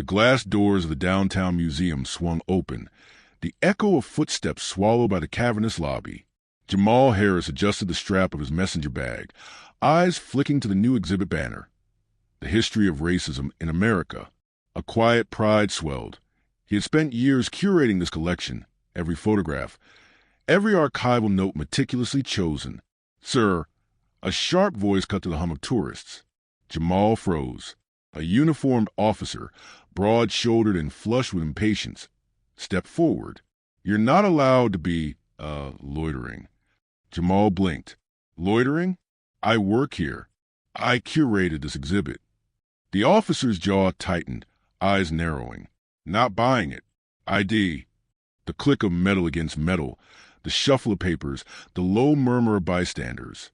The glass doors of the downtown museum swung open, the echo of footsteps swallowed by the cavernous lobby. Jamal Harris adjusted the strap of his messenger bag, eyes flicking to the new exhibit banner. The history of racism in America. A quiet pride swelled. He had spent years curating this collection, every photograph, every archival note meticulously chosen. "Sir," a sharp voice cut to the hum of tourists. Jamal froze. A uniformed officer, broad-shouldered and flushed with impatience, stepped forward. "You're not allowed to be, loitering." Jamal blinked. "Loitering? I work here. I curated this exhibit." The officer's jaw tightened, eyes narrowing. "Not buying it. ID." The click of metal against metal, the shuffle of papers, the low murmur of bystanders.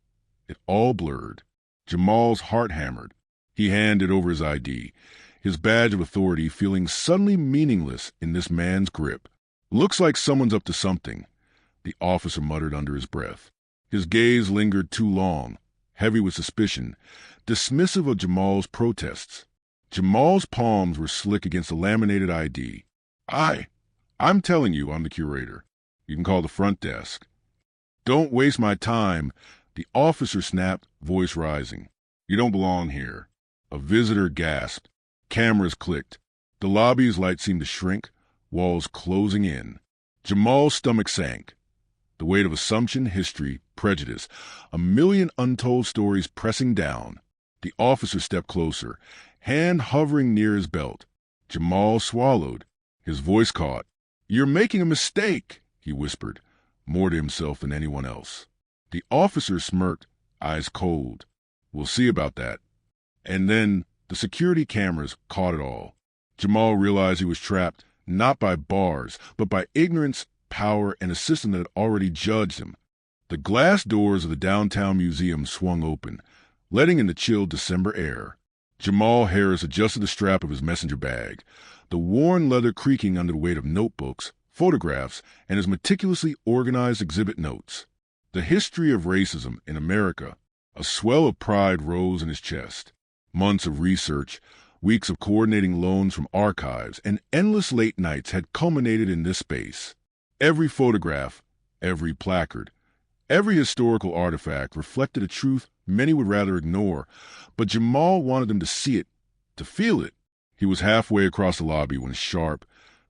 It all blurred. Jamal's heart hammered. He handed over his ID, his badge of authority feeling suddenly meaningless in this man's grip. "Looks like someone's up to something," the officer muttered under his breath. His gaze lingered too long, heavy with suspicion, dismissive of Jamal's protests. Jamal's palms were slick against the laminated ID. I'm telling you I'm the curator. You can call the front desk." "Don't waste my time," the officer snapped, voice rising. "You don't belong here." A visitor gasped. Cameras clicked. The lobby's light seemed to shrink, walls closing in. Jamal's stomach sank. The weight of assumption, history, prejudice, a million untold stories pressing down. The officer stepped closer, hand hovering near his belt. Jamal swallowed. His voice caught. "You're making a mistake," he whispered, more to himself than anyone else. The officer smirked, eyes cold. "We'll see about that." And then the security cameras caught it all. Jamal realized he was trapped, not by bars, but by ignorance, power, and a system that had already judged him. The glass doors of the downtown museum swung open, letting in the chill December air. Jamal Harris adjusted the strap of his messenger bag, the worn leather creaking under the weight of notebooks, photographs, and his meticulously organized exhibit notes. The history of racism in America. A swell of pride rose in his chest. Months of research, weeks of coordinating loans from archives, and endless late nights had culminated in this space. Every photograph, every placard, every historical artifact reflected a truth many would rather ignore, but Jamal wanted them to see it, to feel it. He was halfway across the lobby when a sharp,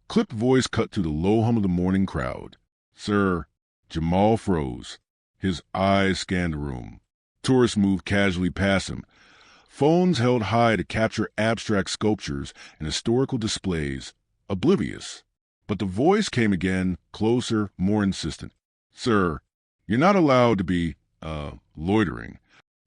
clipped voice cut through the low hum of the morning crowd. "Sir." Jamal froze. His eyes scanned the room. Tourists moved casually past him, phones held high to capture abstract sculptures and historical displays, oblivious. But the voice came again, closer, more insistent. "Sir, you're not allowed to be, loitering."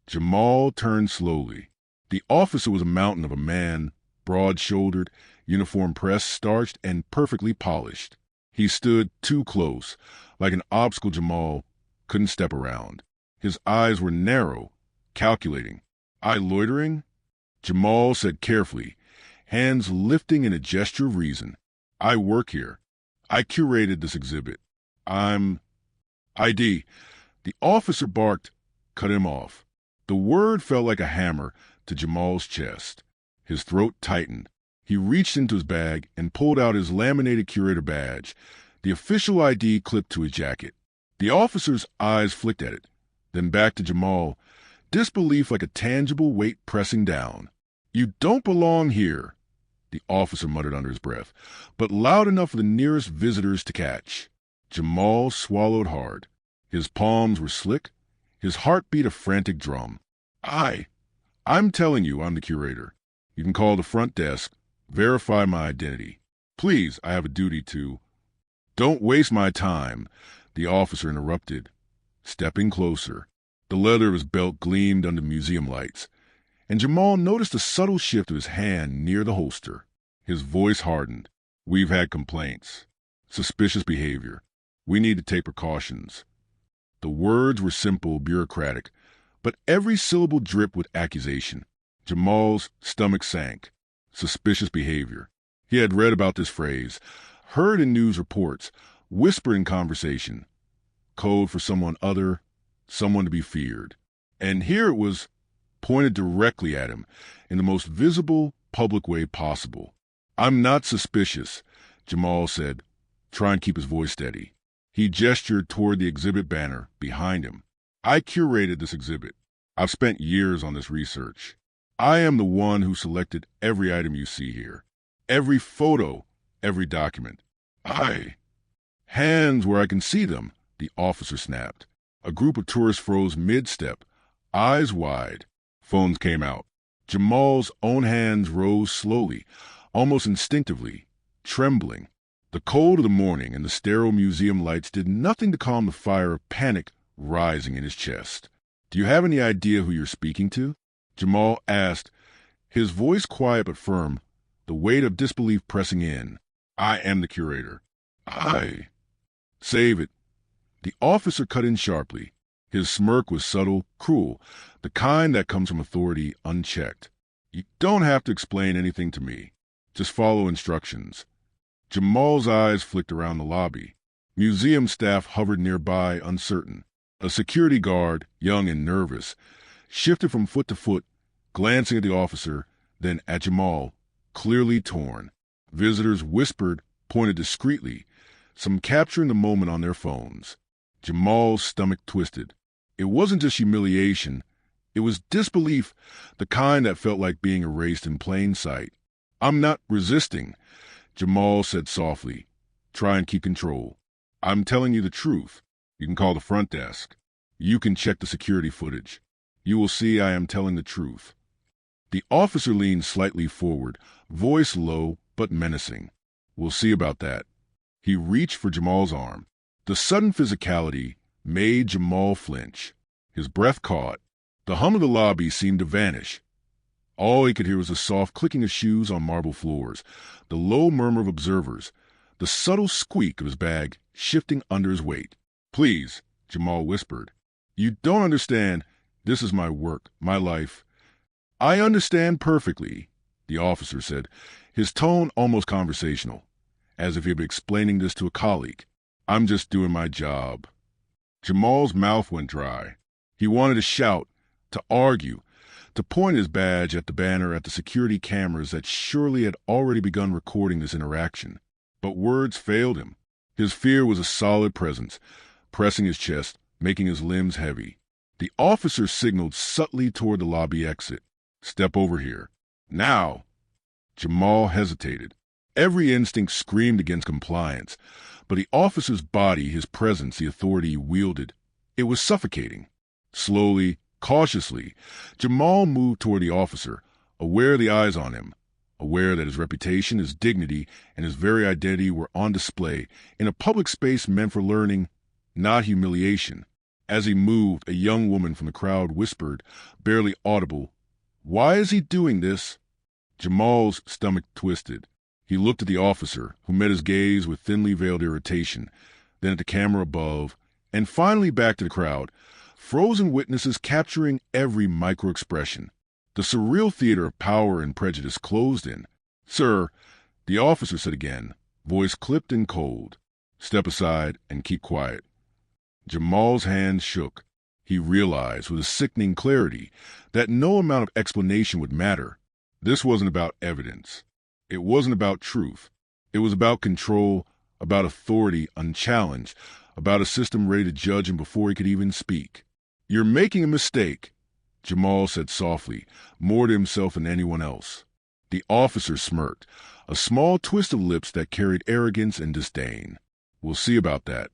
Jamal turned slowly. The officer was a mountain of a man, broad-shouldered, uniform pressed, starched, and perfectly polished. He stood too close, like an obstacle Jamal couldn't step around. His eyes were narrow, calculating. "I loitering?" Jamal said carefully, hands lifting in a gesture of reason. "I work here. I curated this exhibit. I'm ID." The officer barked, cut him off. The word felt like a hammer to Jamal's chest. His throat tightened. He reached into his bag and pulled out his laminated curator badge, the official ID clipped to his jacket. The officer's eyes flicked at it, then back to Jamal, disbelief like a tangible weight pressing down. "You don't belong here," the officer muttered under his breath, but loud enough for the nearest visitors to catch. Jamal swallowed hard. His palms were slick, his heart beat a frantic drum. I'm telling you I'm the curator. You can call the front desk, verify my identity. Please, I have a duty to—" "Don't waste my time," the officer interrupted, stepping closer. The leather of his belt gleamed under museum lights, and Jamal noticed a subtle shift of his hand near the holster. His voice hardened. "We've had complaints. Suspicious behavior. We need to take precautions." The words were simple, bureaucratic, but every syllable dripped with accusation. Jamal's stomach sank. Suspicious behavior. He had read about this phrase, heard in news reports, whispered in conversation. Code for someone other, someone to be feared. And here it was, pointed directly at him in the most visible, public way possible. "I'm not suspicious," Jamal said, trying to keep his voice steady. He gestured toward the exhibit banner behind him. "I curated this exhibit. I've spent years on this research. I am the one who selected every item you see here. Every photo, every document. Hands where I can see them," the officer snapped. A group of tourists froze mid-step, eyes wide. Phones came out. Jamal's own hands rose slowly, almost instinctively, trembling. The cold of the morning and the sterile museum lights did nothing to calm the fire of panic rising in his chest. "Do you have any idea who you're speaking to?" Jamal asked, his voice quiet but firm, the weight of disbelief pressing in. "I am the curator." "Save it." The officer cut in sharply. His smirk was subtle, cruel, the kind that comes from authority unchecked. "You don't have to explain anything to me. Just follow instructions." Jamal's eyes flicked around the lobby. Museum staff hovered nearby, uncertain. A security guard, young and nervous, shifted from foot to foot, glancing at the officer, then at Jamal, clearly torn. Visitors whispered, pointed discreetly, some capturing the moment on their phones. Jamal's stomach twisted. It wasn't just humiliation. It was disbelief, the kind that felt like being erased in plain sight. "I'm not resisting," Jamal said softly. "Try and keep control. I'm telling you the truth. You can call the front desk. You can check the security footage. You will see I am telling the truth." The officer leaned slightly forward, voice low but menacing. "We'll see about that." He reached for Jamal's arm. The sudden physicality made Jamal flinch. His breath caught. The hum of the lobby seemed to vanish. All he could hear was the soft clicking of shoes on marble floors, the low murmur of observers, the subtle squeak of his bag shifting under his weight. "Please," Jamal whispered. "You don't understand. This is my work, my life." "I understand perfectly," the officer said, his tone almost conversational, as if he had been explaining this to a colleague. "I'm just doing my job." Jamal's mouth went dry. He wanted to shout, to argue, to point his badge at the banner, at the security cameras that surely had already begun recording this interaction. But words failed him. His fear was a solid presence, pressing his chest, making his limbs heavy. The officer signaled subtly toward the lobby exit. "Step over here. Now." Jamal hesitated. Every instinct screamed against compliance, but the officer's body, his presence, the authority he wielded, it was suffocating. Slowly, cautiously, Jamal moved toward the officer, aware of the eyes on him, aware that his reputation, his dignity, and his very identity were on display in a public space meant for learning, not humiliation. As he moved, a young woman from the crowd whispered, barely audible, "Why is he doing this?" Jamal's stomach twisted. He looked at the officer, who met his gaze with thinly veiled irritation, then at the camera above, and finally back to the crowd, frozen witnesses capturing every micro-expression. The surreal theater of power and prejudice closed in. "Sir," the officer said again, voice clipped and cold, "step aside and keep quiet." Jamal's hands shook. He realized with a sickening clarity that no amount of explanation would matter. This wasn't about evidence. It wasn't about truth. It was about control, about authority unchallenged, about a system ready to judge him before he could even speak. "You're making a mistake," Jamal said softly, more to himself than anyone else. The officer smirked, a small twist of lips that carried arrogance and disdain. "We'll see about that."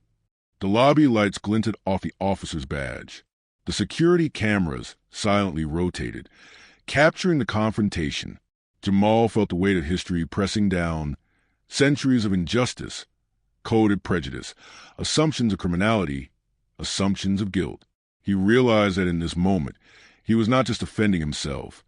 The lobby lights glinted off the officer's badge. The security cameras silently rotated, capturing the confrontation. Jamal felt the weight of history pressing down, centuries of injustice, coded prejudice, assumptions of criminality, assumptions of guilt. He realized that in this moment, he was not just defending himself.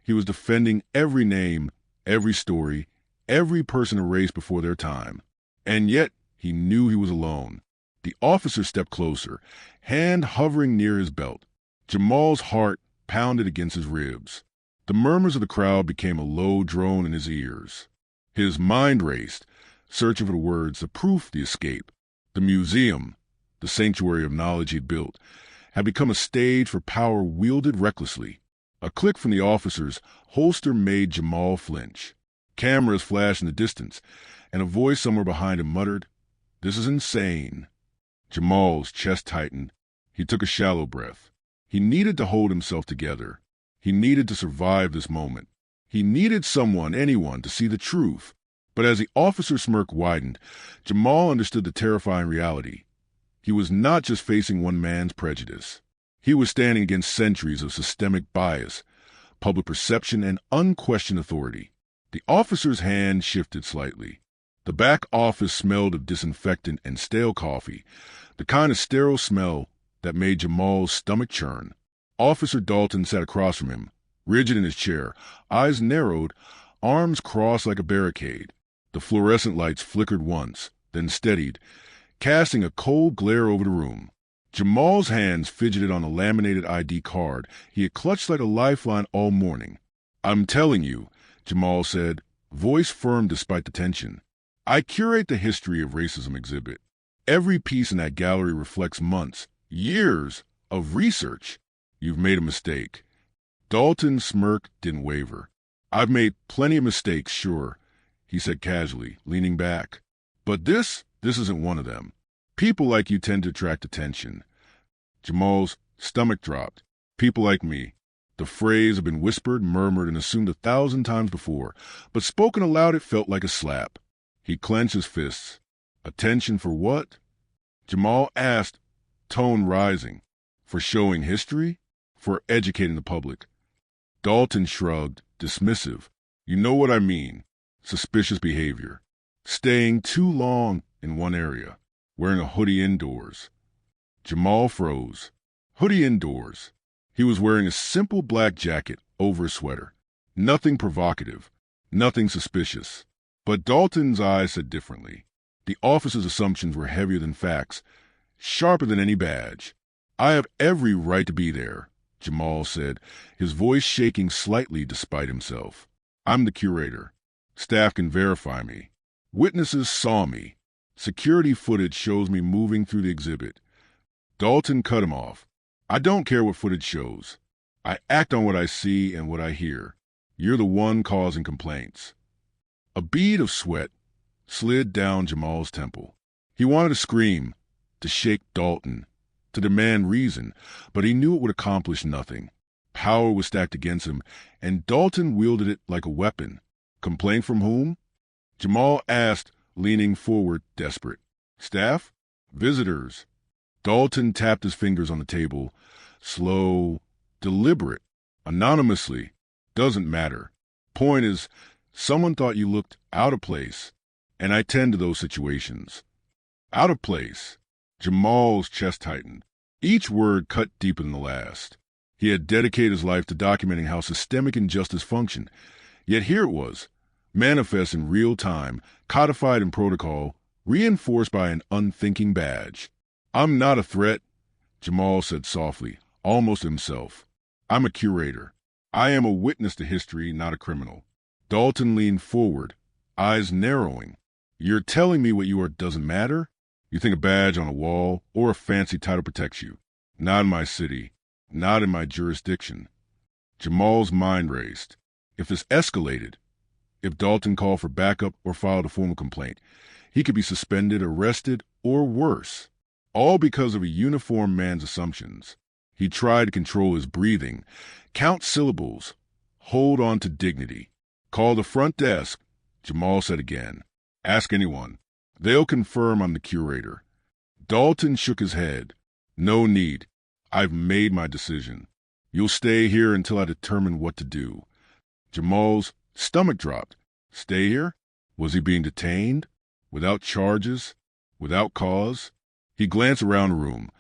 He was defending every name, every story, every person erased before their time. And yet, he knew he was alone. The officer stepped closer, hand hovering near his belt. Jamal's heart pounded against his ribs. The murmurs of the crowd became a low drone in his ears. His mind raced, searching for the words, the proof, the escape. The museum, the sanctuary of knowledge he'd built, had become a stage for power wielded recklessly. A click from the officer's holster made Jamal flinch. Cameras flashed in the distance, and a voice somewhere behind him muttered, "This is insane." Jamal's chest tightened. He took a shallow breath. He needed to hold himself together. He needed to survive this moment. He needed someone, anyone, to see the truth. But as the officer's smirk widened, Jamal understood the terrifying reality. He was not just facing one man's prejudice. He was standing against centuries of systemic bias, public perception, and unquestioned authority. The officer's hand shifted slightly. The back office smelled of disinfectant and stale coffee, the kind of sterile smell that made Jamal's stomach churn. Officer Dalton sat across from him, rigid in his chair, eyes narrowed, arms crossed like a barricade. The fluorescent lights flickered once, then steadied, casting a cold glare over the room. Jamal's hands fidgeted on a laminated ID card he had clutched like a lifeline all morning. "I'm telling you," Jamal said, voice firm despite the tension. "I curate the history of racism exhibit. Every piece in that gallery reflects months, years of research. You've made a mistake." Dalton's smirk didn't waver. "I've made plenty of mistakes, sure," he said casually, leaning back. "But this isn't one of them. People like you tend to attract attention." Jamal's stomach dropped. "People like me." The phrase had been whispered, murmured, and assumed 1,000 times before, but spoken aloud it felt like a slap. He clenched his fists. "Attention for what?" Jamal asked, tone rising. "For showing history? For educating the public?" Dalton shrugged, dismissive. "You know what I mean. Suspicious behavior. Staying too long in one area. Wearing a hoodie indoors." Jamal froze. Hoodie indoors. He was wearing a simple black jacket over a sweater. Nothing provocative. Nothing suspicious. But Dalton's eyes said differently. The officer's assumptions were heavier than facts, sharper than any badge. "I have every right to be there," Jamal said, his voice shaking slightly despite himself. "I'm the curator. Staff can verify me. Witnesses saw me. Security footage shows me moving through the exhibit." Dalton cut him off. "I don't care what footage shows. I act on what I see and what I hear. You're the one causing complaints." A bead of sweat slid down Jamal's temple. He wanted to scream, to shake Dalton, to demand reason, but he knew it would accomplish nothing. Power was stacked against him, and Dalton wielded it like a weapon. "Complaint from whom?" Jamal asked, leaning forward, desperate. "Staff? Visitors?" Dalton tapped his fingers on the table. Slow, deliberate, anonymously. "Doesn't matter. Point is, someone thought you looked out of place, and I tend to those situations." Out of place. Jamal's chest tightened. Each word cut deeper than the last. He had dedicated his life to documenting how systemic injustice functioned. Yet here it was, manifest in real time, codified in protocol, reinforced by an unthinking badge. "I'm not a threat," Jamal said softly, almost to himself. "I'm a curator. I am a witness to history, not a criminal." Dalton leaned forward, eyes narrowing. "You're telling me what you are doesn't matter? You think a badge on a wall or a fancy title protects you? Not in my city. Not in my jurisdiction." Jamal's mind raced. If this escalated, if Dalton called for backup or filed a formal complaint, he could be suspended, arrested, or worse. All because of a uniformed man's assumptions. He tried to control his breathing, count syllables, hold on to dignity. "Call the front desk," Jamal said again. "Ask anyone. They'll confirm I'm the curator." Dalton shook his head. "No need. I've made my decision. You'll stay here until I determine what to do." Jamal's stomach dropped. Stay here? Was he being detained? Without charges? Without cause? He glanced around the room.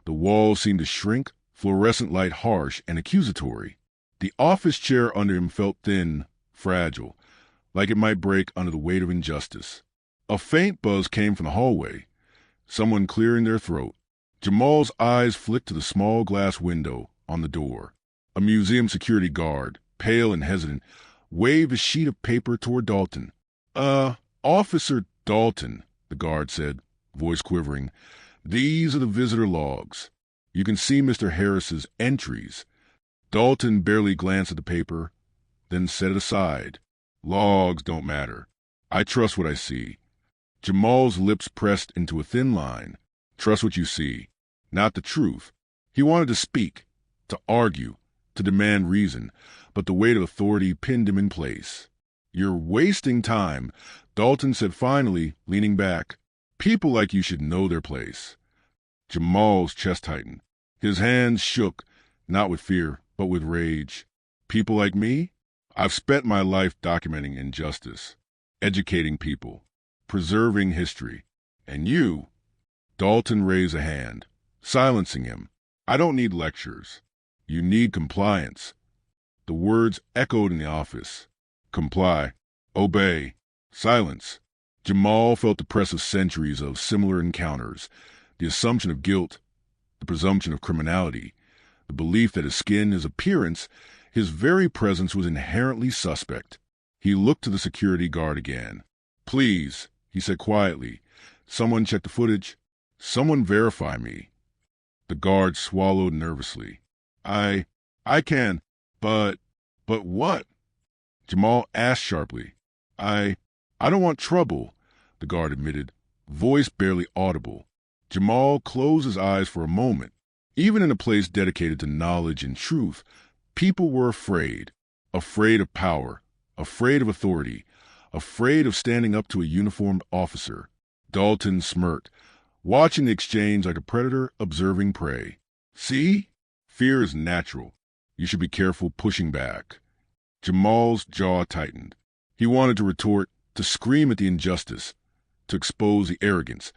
The walls seemed to shrink, fluorescent light harsh and accusatory. The office chair under him felt thin, fragile, like it might break under the weight of injustice. A faint buzz came from the hallway, someone clearing their throat. Jamal's eyes flicked to the small glass window on the door. A museum security guard, pale and hesitant, waved a sheet of paper toward Dalton. Officer Dalton," the guard said, voice quivering. "These are the visitor logs. You can see Mr. Harris's entries." Dalton barely glanced at the paper, then set it aside. Logs don't matter. I trust what I see. Jamal's lips pressed into a thin line. Trust what you see, not the truth. He wanted to speak, to argue, to demand reason, but the weight of authority pinned him in place. You're wasting time, Dalton said finally, leaning back. People like you should know their place. Jamal's chest tightened. His hands shook, not with fear, but with rage. People like me? I've spent my life documenting injustice, educating people, preserving history. And you? Dalton raised a hand, silencing him. I don't need lectures. You need compliance. The words echoed in the office. Comply. Obey. Silence. Jamal felt the press of centuries of similar encounters, the assumption of guilt, the presumption of criminality, the belief that his skin, his appearance, his very presence was inherently suspect. He looked to the security guard again. Please, he said quietly. Someone check the footage. Someone verify me. The guard swallowed nervously. I can, but what? Jamal asked sharply. I don't want trouble, the guard admitted, voice barely audible. Jamal closed his eyes for a moment. Even in a place dedicated to knowledge and truth, people were afraid. Afraid of power, afraid of authority, afraid of standing up to a uniformed officer. Dalton smirked, watching the exchange like a predator observing prey. See? Fear is natural. You should be careful pushing back. Jamal's jaw tightened. He wanted to retort, to scream at the injustice, to expose the arrogance,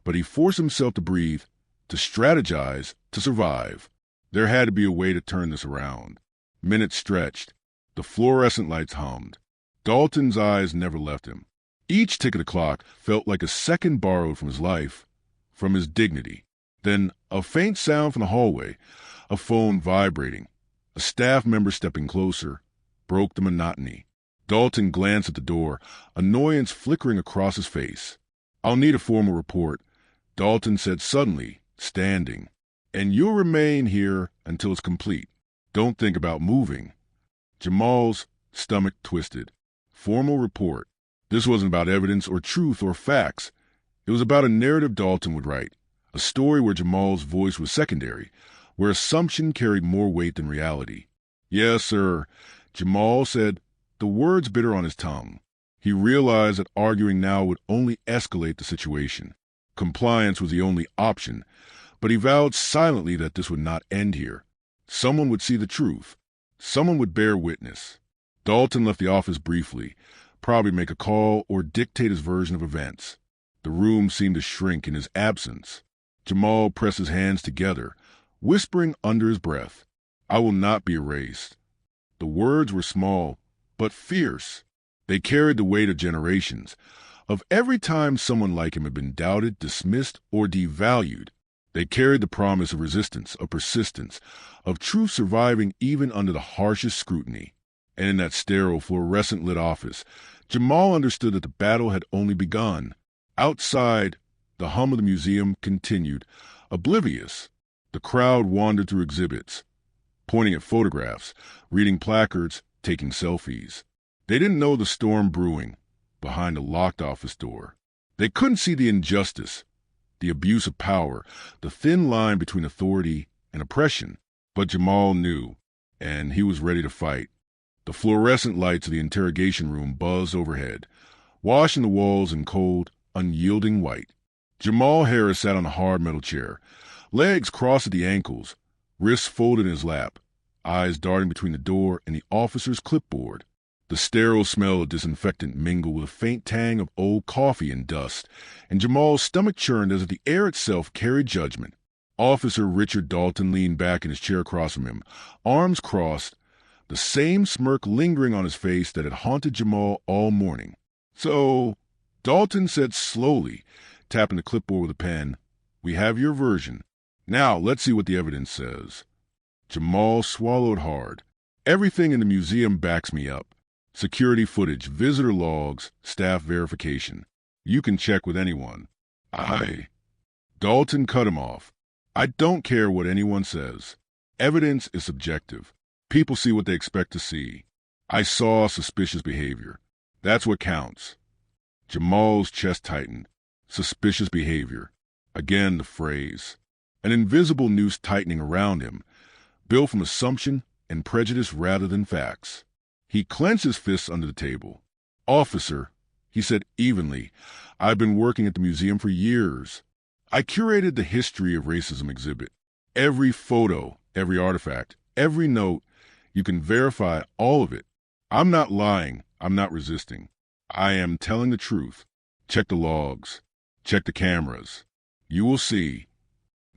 but he forced himself to breathe, to strategize, to survive. There had to be a way to turn this around. Minutes stretched. The fluorescent lights hummed. Dalton's eyes never left him. Each tick of the clock felt like a second borrowed from his life, from his dignity. Then a faint sound from the hallway, a phone vibrating, a staff member stepping closer, broke the monotony. Dalton glanced at the door, annoyance flickering across his face. I'll need a formal report, Dalton said suddenly, standing. And you'll remain here until it's complete. Don't think about moving. Jamal's stomach twisted. Formal report. This wasn't about evidence or truth or facts. It was about a narrative Dalton would write, a story where Jamal's voice was secondary, where assumption carried more weight than reality. Yes, sir, Jamal said, the words bitter on his tongue. He realized that arguing now would only escalate the situation. Compliance was the only option, but he vowed silently that this would not end here. Someone would see the truth. Someone would bear witness. Dalton left the office briefly, probably make a call or dictate his version of events. The room seemed to shrink in his absence. Jamal pressed his hands together, whispering under his breath, I will not be erased. The words were small, but fierce. They carried the weight of generations, of every time someone like him had been doubted, dismissed, or devalued. They carried the promise of resistance, of persistence, of truth surviving even under the harshest scrutiny. And in that sterile, fluorescent-lit office, Jamal understood that the battle had only begun. Outside, the hum of the museum continued, oblivious. The crowd wandered through exhibits, pointing at photographs, reading placards, taking selfies. They didn't know the storm brewing behind a locked office door. They couldn't see the injustice, the abuse of power, the thin line between authority and oppression. But Jamal knew, and he was ready to fight. The fluorescent lights of the interrogation room buzzed overhead, washing the walls in cold, unyielding white. Jamal Harris sat on a hard metal chair, legs crossed at the ankles, wrists folded in his lap, eyes darting between the door and the officer's clipboard. The sterile smell of disinfectant mingled with a faint tang of old coffee and dust, and Jamal's stomach churned as if the air itself carried judgment. Officer Richard Dalton leaned back in his chair across from him, arms crossed, the same smirk lingering on his face that had haunted Jamal all morning. So, Dalton said slowly, tapping the clipboard with a pen, we have your version. Now, let's see what the evidence says. Jamal swallowed hard. Everything in the museum backs me up. Security footage, visitor logs, staff verification. You can check with anyone. Dalton cut him off. I don't care what anyone says. Evidence is subjective. People see what they expect to see. I saw suspicious behavior. That's what counts. Jamal's chest tightened. Suspicious behavior. Again the phrase. An invisible noose tightening around him, built from assumption and prejudice rather than facts. He clenched his fists under the table. "Officer," he said evenly, "I've been working at the museum for years. I curated the history of racism exhibit. Every photo, every artifact, every note, you can verify all of it. I'm not lying. I'm not resisting. I am telling the truth. Check the logs. Check the cameras. You will see."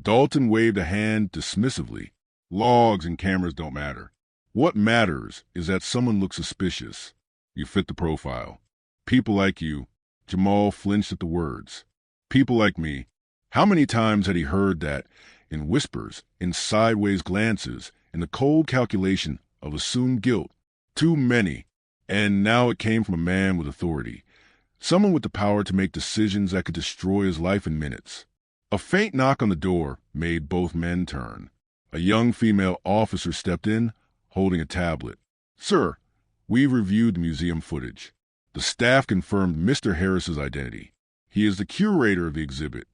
Dalton waved a hand dismissively. "Logs and cameras don't matter. What matters is that someone looks suspicious. You fit the profile. People like you." Jamal flinched at the words. "People like me." How many times had he heard that, in whispers, in sideways glances, in the cold calculation of assumed guilt? Too many. And now it came from a man with authority. Someone with the power to make decisions that could destroy his life in minutes. A faint knock on the door made both men turn. A young female officer stepped in, holding a tablet. "Sir, we've reviewed the museum footage. The staff confirmed Mr. Harris's identity. He is the curator of the exhibit."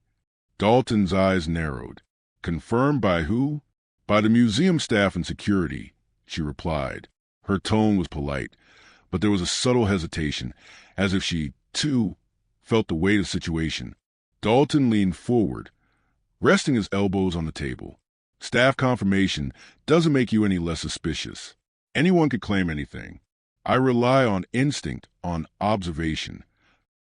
Dalton's eyes narrowed. "Confirmed by who?" "By the museum staff and security," she replied. Her tone was polite, but there was a subtle hesitation, as if she, too, felt the weight of the situation. Dalton leaned forward, resting his elbows on the table. "Staff confirmation doesn't make you any less suspicious. Anyone could claim anything. I rely on instinct, on observation."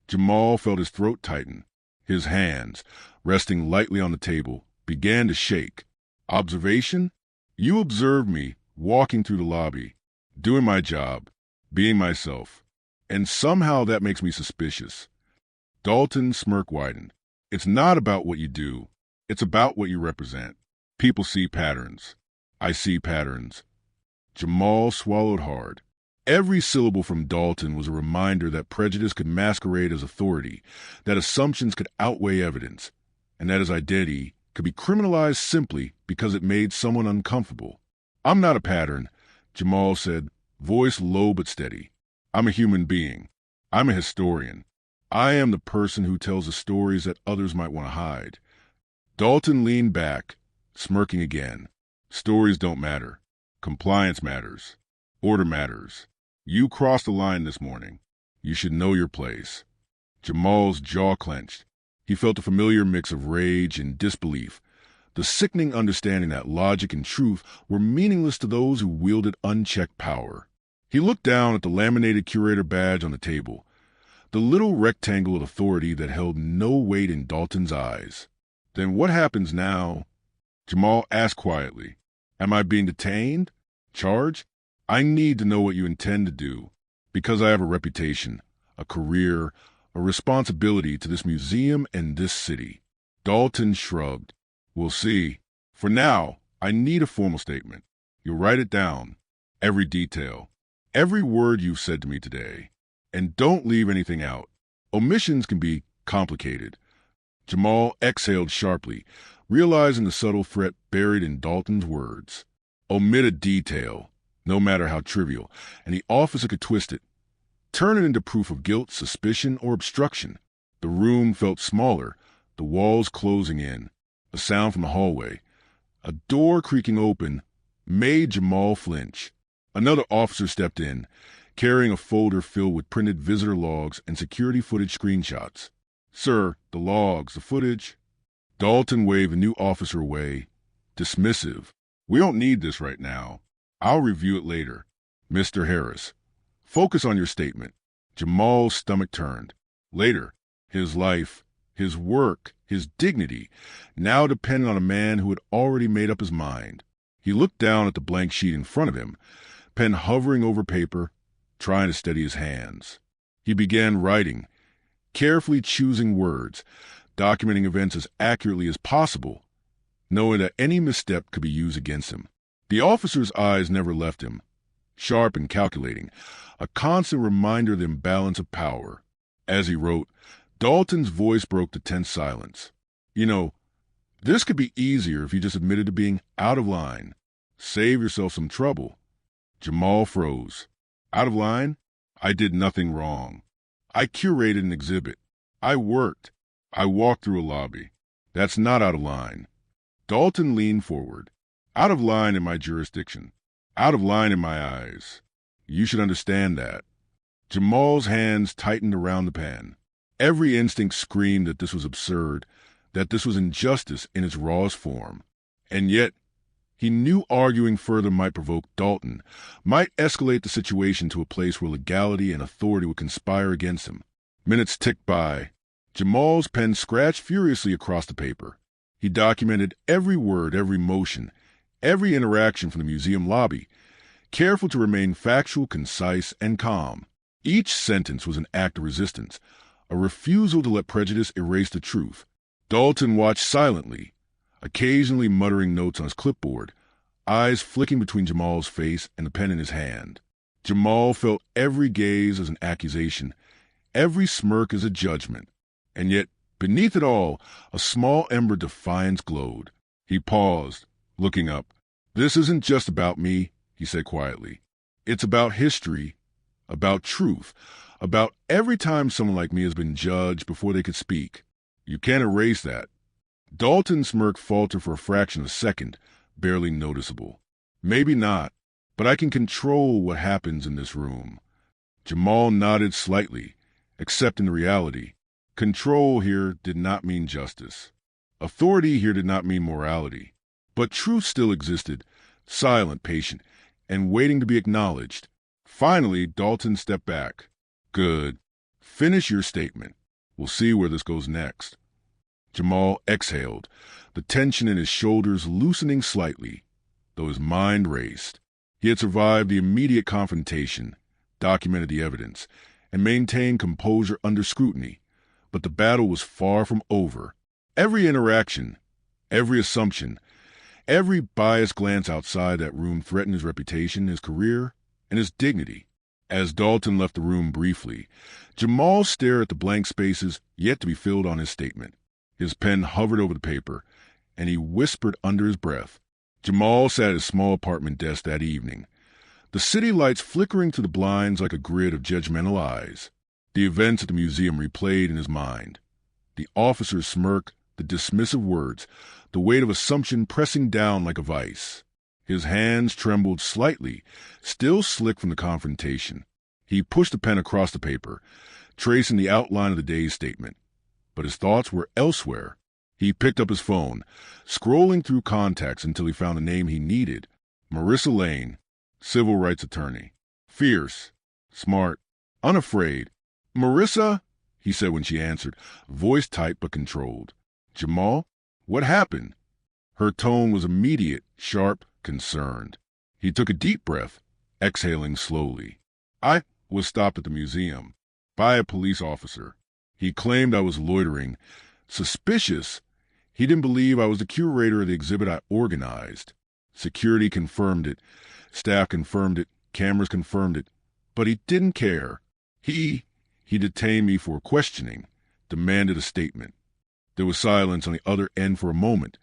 Jamal felt his throat tighten. His hands, resting lightly on the table, began to shake. "Observation? You observed me walking through the lobby, doing my job, being myself, and somehow that makes me suspicious." Dalton's smirk widened. "It's not about what you do. It's about what you represent. People see patterns. I see patterns." Jamal swallowed hard. Every syllable from Dalton was a reminder that prejudice could masquerade as authority, that assumptions could outweigh evidence, and that his identity could be criminalized simply because it made someone uncomfortable. "I'm not a pattern," Jamal said, voice low but steady. "I'm a human being. I'm a historian. I am the person who tells the stories that others might want to hide." Dalton leaned back, smirking again. "Stories don't matter. Compliance matters. Order matters. You crossed the line this morning. You should know your place." Jamal's jaw clenched. He felt a familiar mix of rage and disbelief, the sickening understanding that logic and truth were meaningless to those who wielded unchecked power. He looked down at the laminated curator badge on the table, the little rectangle of authority that held no weight in Dalton's eyes. "Then what happens now?" Jamal asked quietly. "Am I being detained? Charged? I need to know what you intend to do, because I have a reputation, a career, a responsibility to this museum and this city." Dalton shrugged. "We'll see. For now, I need a formal statement. You'll write it down. Every detail. Every word you've said to me today. And don't leave anything out. Omissions can be complicated." Jamal exhaled sharply, realizing the subtle threat buried in Dalton's words. Omit a detail, no matter how trivial, and the officer could twist it, turn it into proof of guilt, suspicion, or obstruction. The room felt smaller, the walls closing in. A sound from the hallway, a door creaking open, made Jamal flinch. Another officer stepped in, carrying a folder filled with printed visitor logs and security footage screenshots. "Sir, the logs, the footage." Dalton waved the new officer away, dismissive. "We don't need this right now. I'll review it later. Mr. Harris, focus on your statement." Jamal's stomach turned. Later, his life, his work, his dignity, now depended on a man who had already made up his mind. He looked down at the blank sheet in front of him, pen hovering over paper, trying to steady his hands. He began writing, carefully choosing words, documenting events as accurately as possible, knowing that any misstep could be used against him. The officer's eyes never left him, sharp and calculating, a constant reminder of the imbalance of power. As he wrote, Dalton's voice broke the tense silence. "You know, this could be easier if you just admitted to being out of line. Save yourself some trouble." Jamal froze. "Out of line? I did nothing wrong. I curated an exhibit. I worked. I walked through a lobby. That's not out of line. Dalton leaned forward. Out of line in my jurisdiction. Out of line in my eyes. You should understand that. Jamal's hands tightened around the pen. Every instinct screamed that this was absurd, that this was injustice in its rawest form. And yet, he knew arguing further might provoke Dalton, might escalate the situation to a place where legality and authority would conspire against him. Minutes ticked by. Jamal's pen scratched furiously across the paper. He documented every word, every motion, every interaction from the museum lobby, careful to remain factual, concise, and calm. Each sentence was an act of resistance, a refusal to let prejudice erase the truth. Dalton watched silently, occasionally muttering notes on his clipboard, eyes flicking between Jamal's face and the pen in his hand. Jamal felt every gaze as an accusation, every smirk as a judgment. And yet, beneath it all, a small ember of defiance glowed. He paused, looking up. "This isn't just about me," he said quietly. "It's about history, about truth, about every time someone like me has been judged before they could speak. You can't erase that." Dalton's smirk faltered for a fraction of a second, barely noticeable. "Maybe not, but I can control what happens in this room." Jamal nodded slightly, accepting the reality. Control here did not mean justice. Authority here did not mean morality. But truth still existed, silent, patient, and waiting to be acknowledged. Finally, Dalton stepped back. "Good. Finish your statement. We'll see where this goes next." Jamal exhaled, the tension in his shoulders loosening slightly, though his mind raced. He had survived the immediate confrontation, documented the evidence, and maintained composure under scrutiny. But the battle was far from over. Every interaction, every assumption, every biased glance outside that room threatened his reputation, his career, and his dignity. As Dalton left the room briefly, Jamal stared at the blank spaces yet to be filled on his statement. His pen hovered over the paper, and he whispered under his breath. Jamal sat at his small apartment desk that evening, the city lights flickering through the blinds like a grid of judgmental eyes. The events at the museum replayed in his mind. The officer's smirk, the dismissive words, the weight of assumption pressing down like a vice. His hands trembled slightly, still slick from the confrontation. He pushed the pen across the paper, tracing the outline of the day's statement. But his thoughts were elsewhere. He picked up his phone, scrolling through contacts until he found the name he needed. Marissa Lane, civil rights attorney. Fierce, smart, unafraid. "Marissa," he said when she answered, voice tight but controlled. "Jamal, what happened?" Her tone was immediate, sharp, concerned. He took a deep breath, exhaling slowly. "I was stopped at the museum by a police officer. He claimed I was loitering. Suspicious. He didn't believe I was the curator of the exhibit I organized. Security confirmed it. Staff confirmed it. Cameras confirmed it. But he didn't care. He detained me for questioning, demanded a statement." There was silence on the other end for a moment.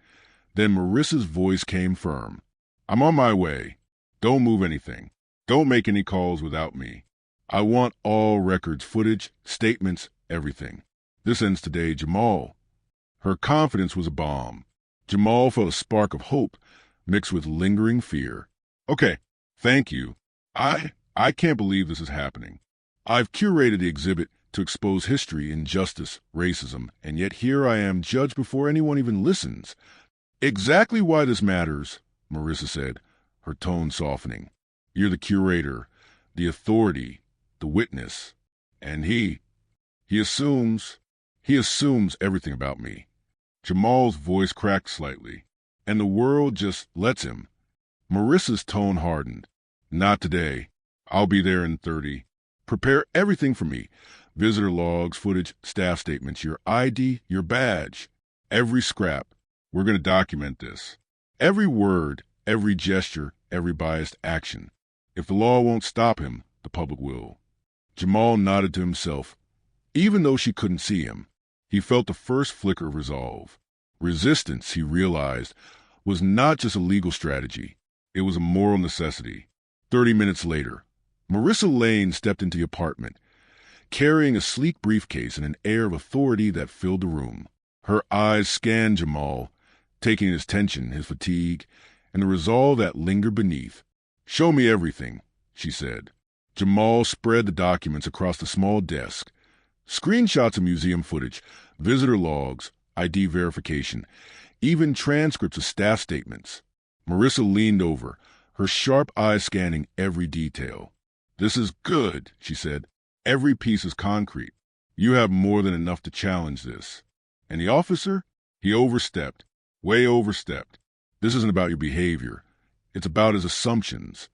Then Marissa's voice came firm. "I'm on my way. Don't move anything. Don't make any calls without me. I want all records, footage, statements, everything. This ends today, Jamal." Her confidence was a bomb. Jamal felt a spark of hope mixed with lingering fear. "Okay, thank you. I can't believe this is happening. I've curated the exhibit to expose history, injustice, racism, and yet here I am judged before anyone even listens." "Exactly why this matters," Marissa said, her tone softening. "You're the curator, the authority, the witness. And he assumes everything about me." Jamal's voice cracked slightly. "And the world just lets him." Marissa's tone hardened. "Not today. I'll be there in 30. Prepare everything for me. Visitor logs, footage, staff statements, your ID, your badge. Every scrap. We're going to document this. Every word, every gesture, every biased action. If the law won't stop him, the public will." Jamal nodded to himself. Even though she couldn't see him, he felt the first flicker of resolve. Resistance, he realized, was not just a legal strategy. It was a moral necessity. 30 minutes later, Marissa Lane stepped into the apartment, carrying a sleek briefcase and an air of authority that filled the room. Her eyes scanned Jamal, taking his tension, his fatigue, and the resolve that lingered beneath. "Show me everything," she said. Jamal spread the documents across the small desk. Screenshots of museum footage, visitor logs, ID verification, even transcripts of staff statements. Marissa leaned over, her sharp eyes scanning every detail. "This is good," she said. "Every piece is concrete. You have more than enough to challenge this." And the officer? He overstepped. Way overstepped. "This isn't about your behavior. It's about his assumptions."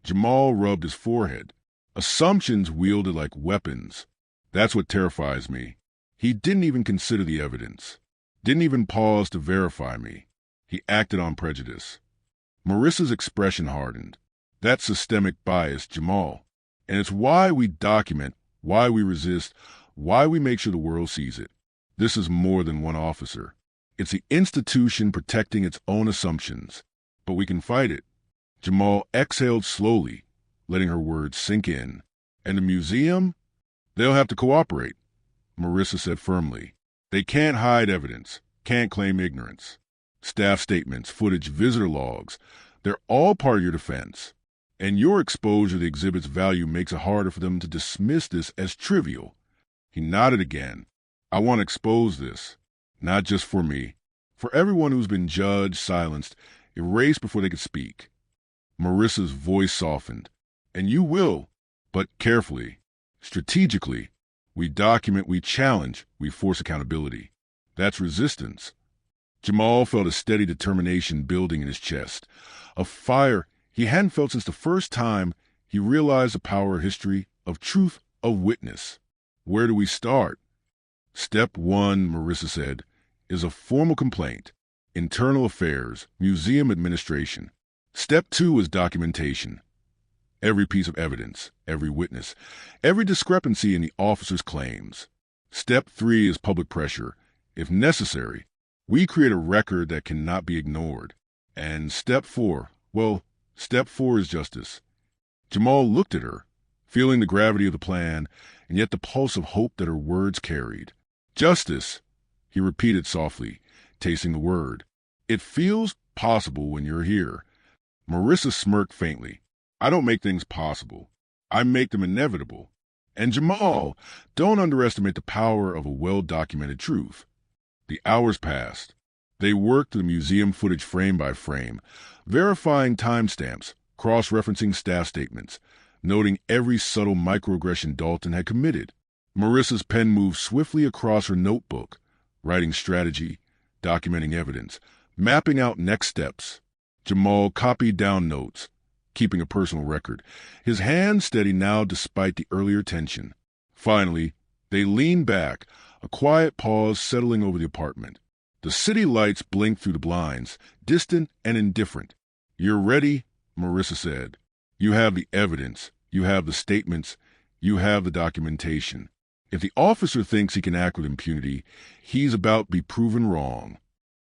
Jamal rubbed his forehead. "Assumptions wielded like weapons. That's what terrifies me. He didn't even consider the evidence. Didn't even pause to verify me. He acted on prejudice." Marissa's expression hardened. "That's systemic bias, Jamal. And it's why we document, why we resist, why we make sure the world sees it. This is more than one officer. It's the institution protecting its own assumptions. But we can fight it." Jamal exhaled slowly, letting her words sink in. "And the museum? They'll have to cooperate," Marissa said firmly. "They can't hide evidence, can't claim ignorance. Staff statements, footage, visitor logs, they're all part of your defense. And your exposure to the exhibit's value makes it harder for them to dismiss this as trivial." He nodded again. "I want to expose this, not just for me, for everyone who's been judged, silenced, erased before they could speak." Marissa's voice softened. "And you will, but carefully, strategically. We document, we challenge, we force accountability. That's resistance." Jamal felt a steady determination building in his chest, a fire he hadn't felt since the first time he realized the power of history, of truth, of witness. "Where do we start?" "Step one," Marissa said, "is a formal complaint. Internal affairs, museum administration. Step two is documentation. Every piece of evidence, every witness, every discrepancy in the officer's claims. Step three is public pressure. If necessary, we create a record that cannot be ignored. And step four is justice." Jamal looked at her, feeling the gravity of the plan, and yet the pulse of hope that her words carried. "Justice," he repeated softly, tasting the word. "It feels possible when you're here." Marissa smirked faintly. "I don't make things possible. I make them inevitable. And Jamal, don't underestimate the power of a well-documented truth." The hours passed. They worked through the museum footage frame by frame, verifying timestamps, cross-referencing staff statements, noting every subtle microaggression Dalton had committed. Marissa's pen moved swiftly across her notebook, writing strategy, documenting evidence, mapping out next steps. Jamal copied down notes, keeping a personal record, his hands steady now despite the earlier tension. Finally, they leaned back, a quiet pause settling over the apartment. The city lights blinked through the blinds, distant and indifferent. "You're ready," Marissa said. "You have the evidence, you have the statements, you have the documentation. If the officer thinks he can act with impunity, he's about to be proven wrong."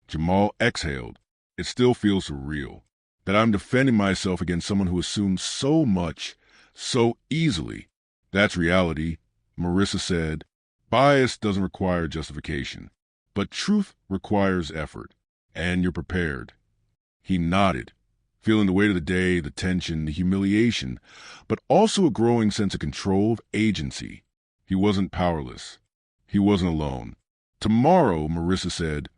Jamal exhaled. "It still feels surreal that I'm defending myself against someone who assumes so much, so easily." "That's reality," Marissa said. "Bias doesn't require justification, but truth requires effort, and you're prepared." He nodded, feeling the weight of the day, the tension, the humiliation, but also a growing sense of control, of agency. He wasn't powerless. He wasn't alone. "Tomorrow," Marissa said,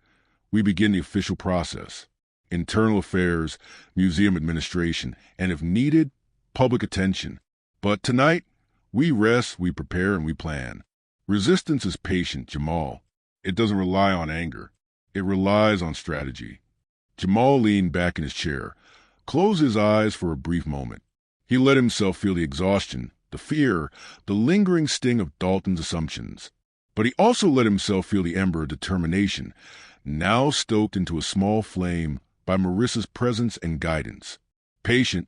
"we begin the official process. Internal affairs, museum administration, and if needed, public attention. But tonight, we rest, we prepare, and we plan. Resistance is patient, Jamal. It doesn't rely on anger. It relies on strategy." Jamal leaned back in his chair, closed his eyes for a brief moment. He let himself feel the exhaustion, the fear, the lingering sting of Dalton's assumptions. But he also let himself feel the ember of determination, now stoked into a small flame by Marissa's presence and guidance. "Patient,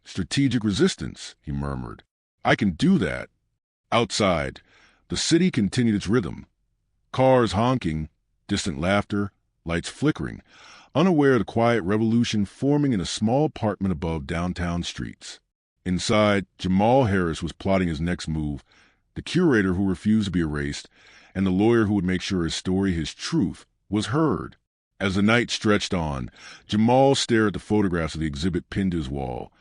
strategic resistance," he murmured. "I can do that." Outside, the city continued its rhythm. Cars honking, distant laughter, lights flickering, unaware of the quiet revolution forming in a small apartment above downtown streets. Inside, Jamal Harris was plotting his next move, the curator who refused to be erased, and the lawyer who would make sure his story, his truth, was heard. As the night stretched on, Jamal stared at the photographs of the exhibit pinned to his wall.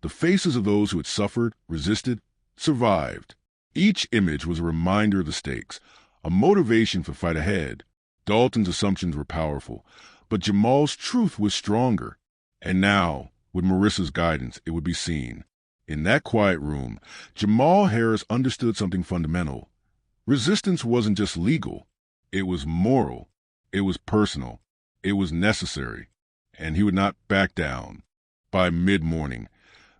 The faces of those who had suffered, resisted, survived. Each image was a reminder of the stakes, a motivation for fight ahead. Dalton's assumptions were powerful, but Jamal's truth was stronger. And now, with Marissa's guidance, it would be seen. In that quiet room, Jamal Harris understood something fundamental. Resistance wasn't just legal. It was moral. It was personal. It was necessary. And he would not back down. By mid-morning,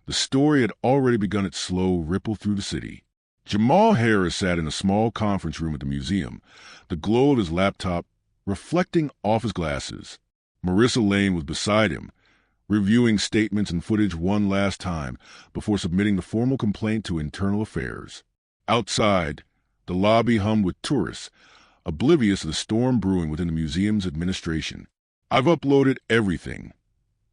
the story had already begun its slow ripple through the city. Jamal Harris sat in a small conference room at the museum, the glow of his laptop reflecting off his glasses. Marissa Lane was beside him, reviewing statements and footage one last time before submitting the formal complaint to Internal Affairs. Outside, the lobby hummed with tourists, oblivious of the storm brewing within the museum's administration. "I've uploaded everything,"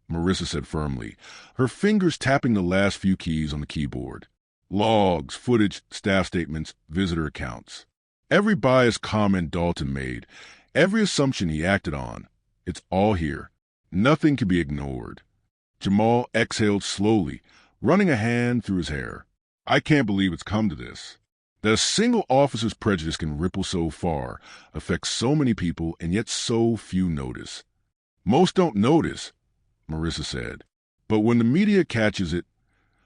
Marissa said firmly, her fingers tapping the last few keys on the keyboard. Logs, footage, staff statements, visitor accounts. Every biased comment Dalton made, every assumption he acted on, it's all here. Nothing can be ignored. Jamal exhaled slowly, running a hand through his hair. "I can't believe it's come to this. That a single officer's prejudice can ripple so far, affect so many people, and yet so few notice." "Most don't notice," Marissa said. "But when the media catches it,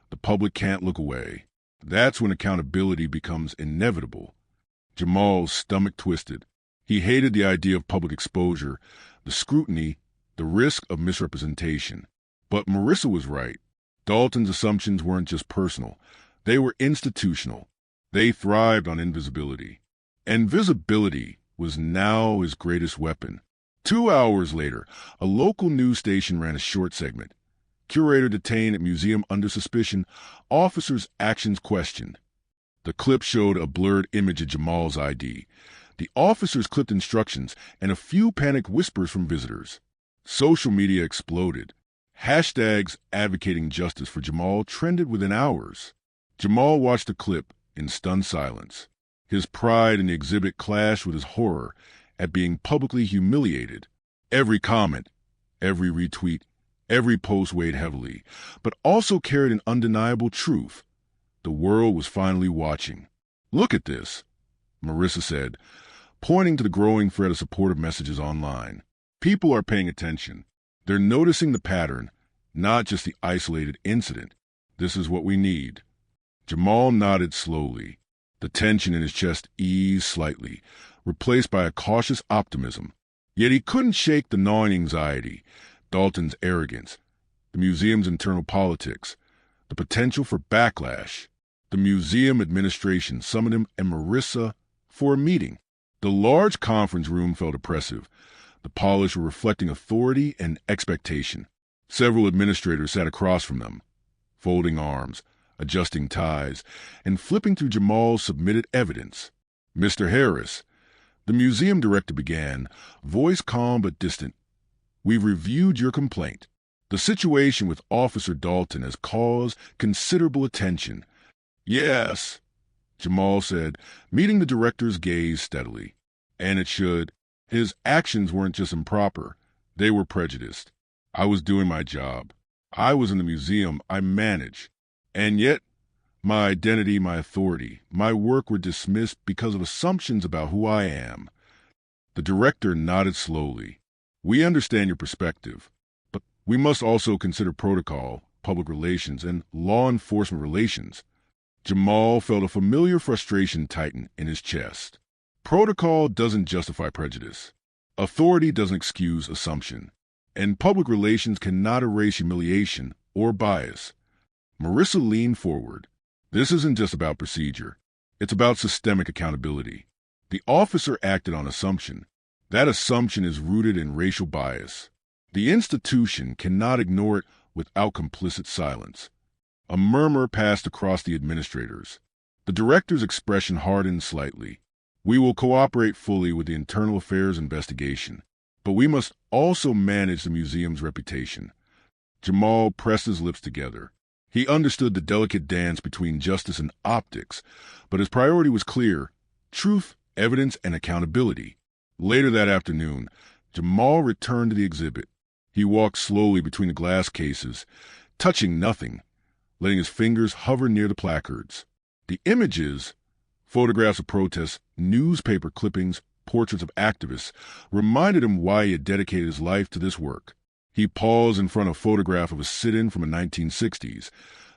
the public can't look away. That's when accountability becomes inevitable." Jamal's stomach twisted. He hated the idea of public exposure, the scrutiny, the risk of misrepresentation. But Marissa was right. Dalton's assumptions weren't just personal. They were institutional. They thrived on invisibility. And visibility was now his greatest weapon. 2 hours later, a local news station ran a short segment. Curator detained at museum under suspicion, officers' actions questioned. The clip showed a blurred image of Jamal's ID. The officers clipped instructions and a few panicked whispers from visitors. Social media exploded. Hashtags advocating justice for Jamal trended within hours. Jamal watched the clip in stunned silence. His pride in the exhibit clashed with his horror at being publicly humiliated. Every comment, every retweet, every post weighed heavily, but also carried an undeniable truth. The world was finally watching. "Look at this," Marissa said, pointing to the growing thread of supportive messages online. "People are paying attention. They're noticing the pattern, not just the isolated incident. This is what we need." Jamal nodded slowly. The tension in his chest eased slightly, replaced by a cautious optimism. Yet he couldn't shake the gnawing anxiety, Dalton's arrogance, the museum's internal politics, the potential for backlash. The museum administration summoned him and Marissa for a meeting. The large conference room felt oppressive, the polish reflecting authority and expectation. Several administrators sat across from them, folding arms, adjusting ties, and flipping through Jamal's submitted evidence. "Mr. Harris," the museum director began, voice calm but distant, "we've reviewed your complaint. The situation with Officer Dalton has caused considerable attention." "Yes," Jamal said, meeting the director's gaze steadily. "And it should. His actions weren't just improper. They were prejudiced. I was doing my job. I was in the museum I manage. And yet, my identity, my authority, my work were dismissed because of assumptions about who I am." The director nodded slowly. "We understand your perspective, but we must also consider protocol, public relations, and law enforcement relations." Jamal felt a familiar frustration tighten in his chest. Protocol doesn't justify prejudice. Authority doesn't excuse assumption. And public relations cannot erase humiliation or bias. Marissa leaned forward. "This isn't just about procedure. It's about systemic accountability. The officer acted on assumption. That assumption is rooted in racial bias. The institution cannot ignore it without complicit silence." A murmur passed across the administrators. The director's expression hardened slightly. "We will cooperate fully with the internal affairs investigation, but we must also manage the museum's reputation." Jamal pressed his lips together. He understood the delicate dance between justice and optics, but his priority was clear: truth, evidence, and accountability. Later that afternoon, Jamal returned to the exhibit. He walked slowly between the glass cases, touching nothing, letting his fingers hover near the placards. The images, photographs of protests, newspaper clippings, portraits of activists, reminded him why he had dedicated his life to this work. He paused in front of a photograph of a sit-in from the 1960s.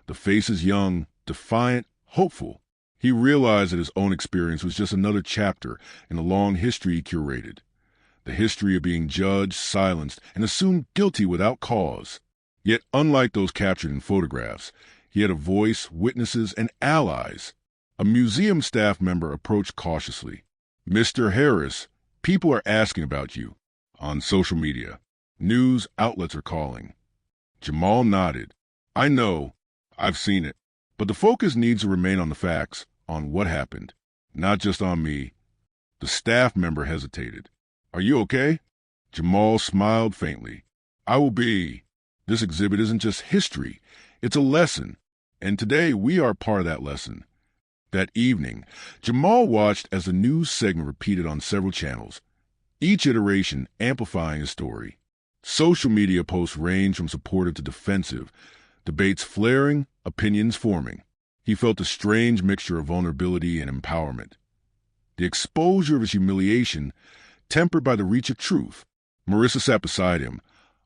The faces young, defiant, hopeful. He realized that his own experience was just another chapter in a long history he curated. The history of being judged, silenced, and assumed guilty without cause. Yet, unlike those captured in photographs, he had a voice, witnesses, and allies. A museum staff member approached cautiously. "Mr. Harris, people are asking about you on social media. News outlets are calling." Jamal nodded. "I know. I've seen it. But the focus needs to remain on the facts, on what happened, not just on me." The staff member hesitated. "Are you okay?" Jamal smiled faintly. "I will be. This exhibit isn't just history. It's a lesson. And today we are part of that lesson." That evening, Jamal watched as the news segment repeated on several channels, each iteration amplifying his story. Social media posts ranged from supportive to defensive, debates flaring, opinions forming. He felt a strange mixture of vulnerability and empowerment. The exposure of his humiliation, tempered by the reach of truth. Marissa sat beside him,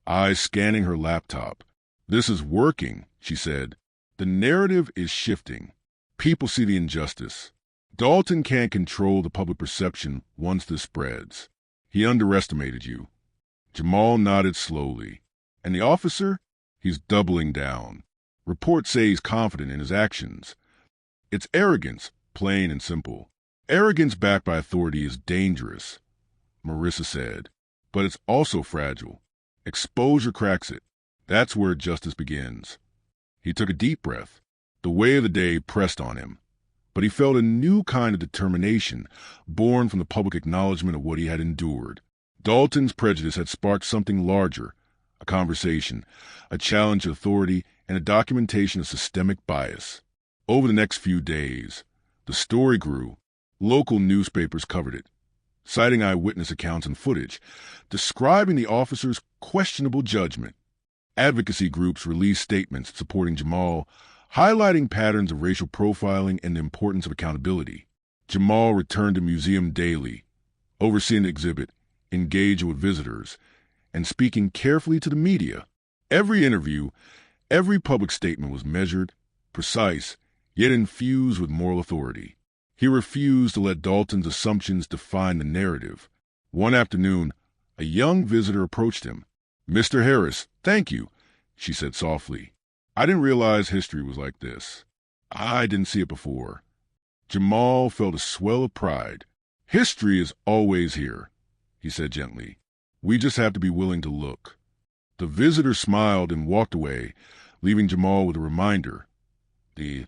eyes scanning her laptop. "This is working," she said. "The narrative is shifting. People see the injustice. Dalton can't control the public perception once this spreads. He underestimated you." Jamal nodded slowly. "And the officer? He's doubling down. Reports say he's confident in his actions. It's arrogance, plain and simple. Arrogance backed by authority is dangerous," Marissa said. "But it's also fragile. Exposure cracks it. That's where justice begins." He took a deep breath. The weight of the day pressed on him. But he felt a new kind of determination, born from the public acknowledgement of what he had endured. Dalton's prejudice had sparked something larger, a conversation, a challenge to authority, and a documentation of systemic bias. Over the next few days, the story grew. Local newspapers covered it, citing eyewitness accounts and footage, describing the officer's questionable judgment. Advocacy groups released statements supporting Jamal, highlighting patterns of racial profiling and the importance of accountability. Jamal returned to museum daily, overseeing the exhibit, engaging with visitors, and speaking carefully to the media. Every interview, every public statement was measured, precise, yet infused with moral authority. He refused to let Dalton's assumptions define the narrative. One afternoon, a young visitor approached him. "Mr. Harris, thank you," she said softly. "I didn't realize history was like this. I didn't see it before." Jamal felt a swell of pride. "History is always here," he said gently. "We just have to be willing to look." The visitor smiled and walked away, leaving Jamal with a reminder. The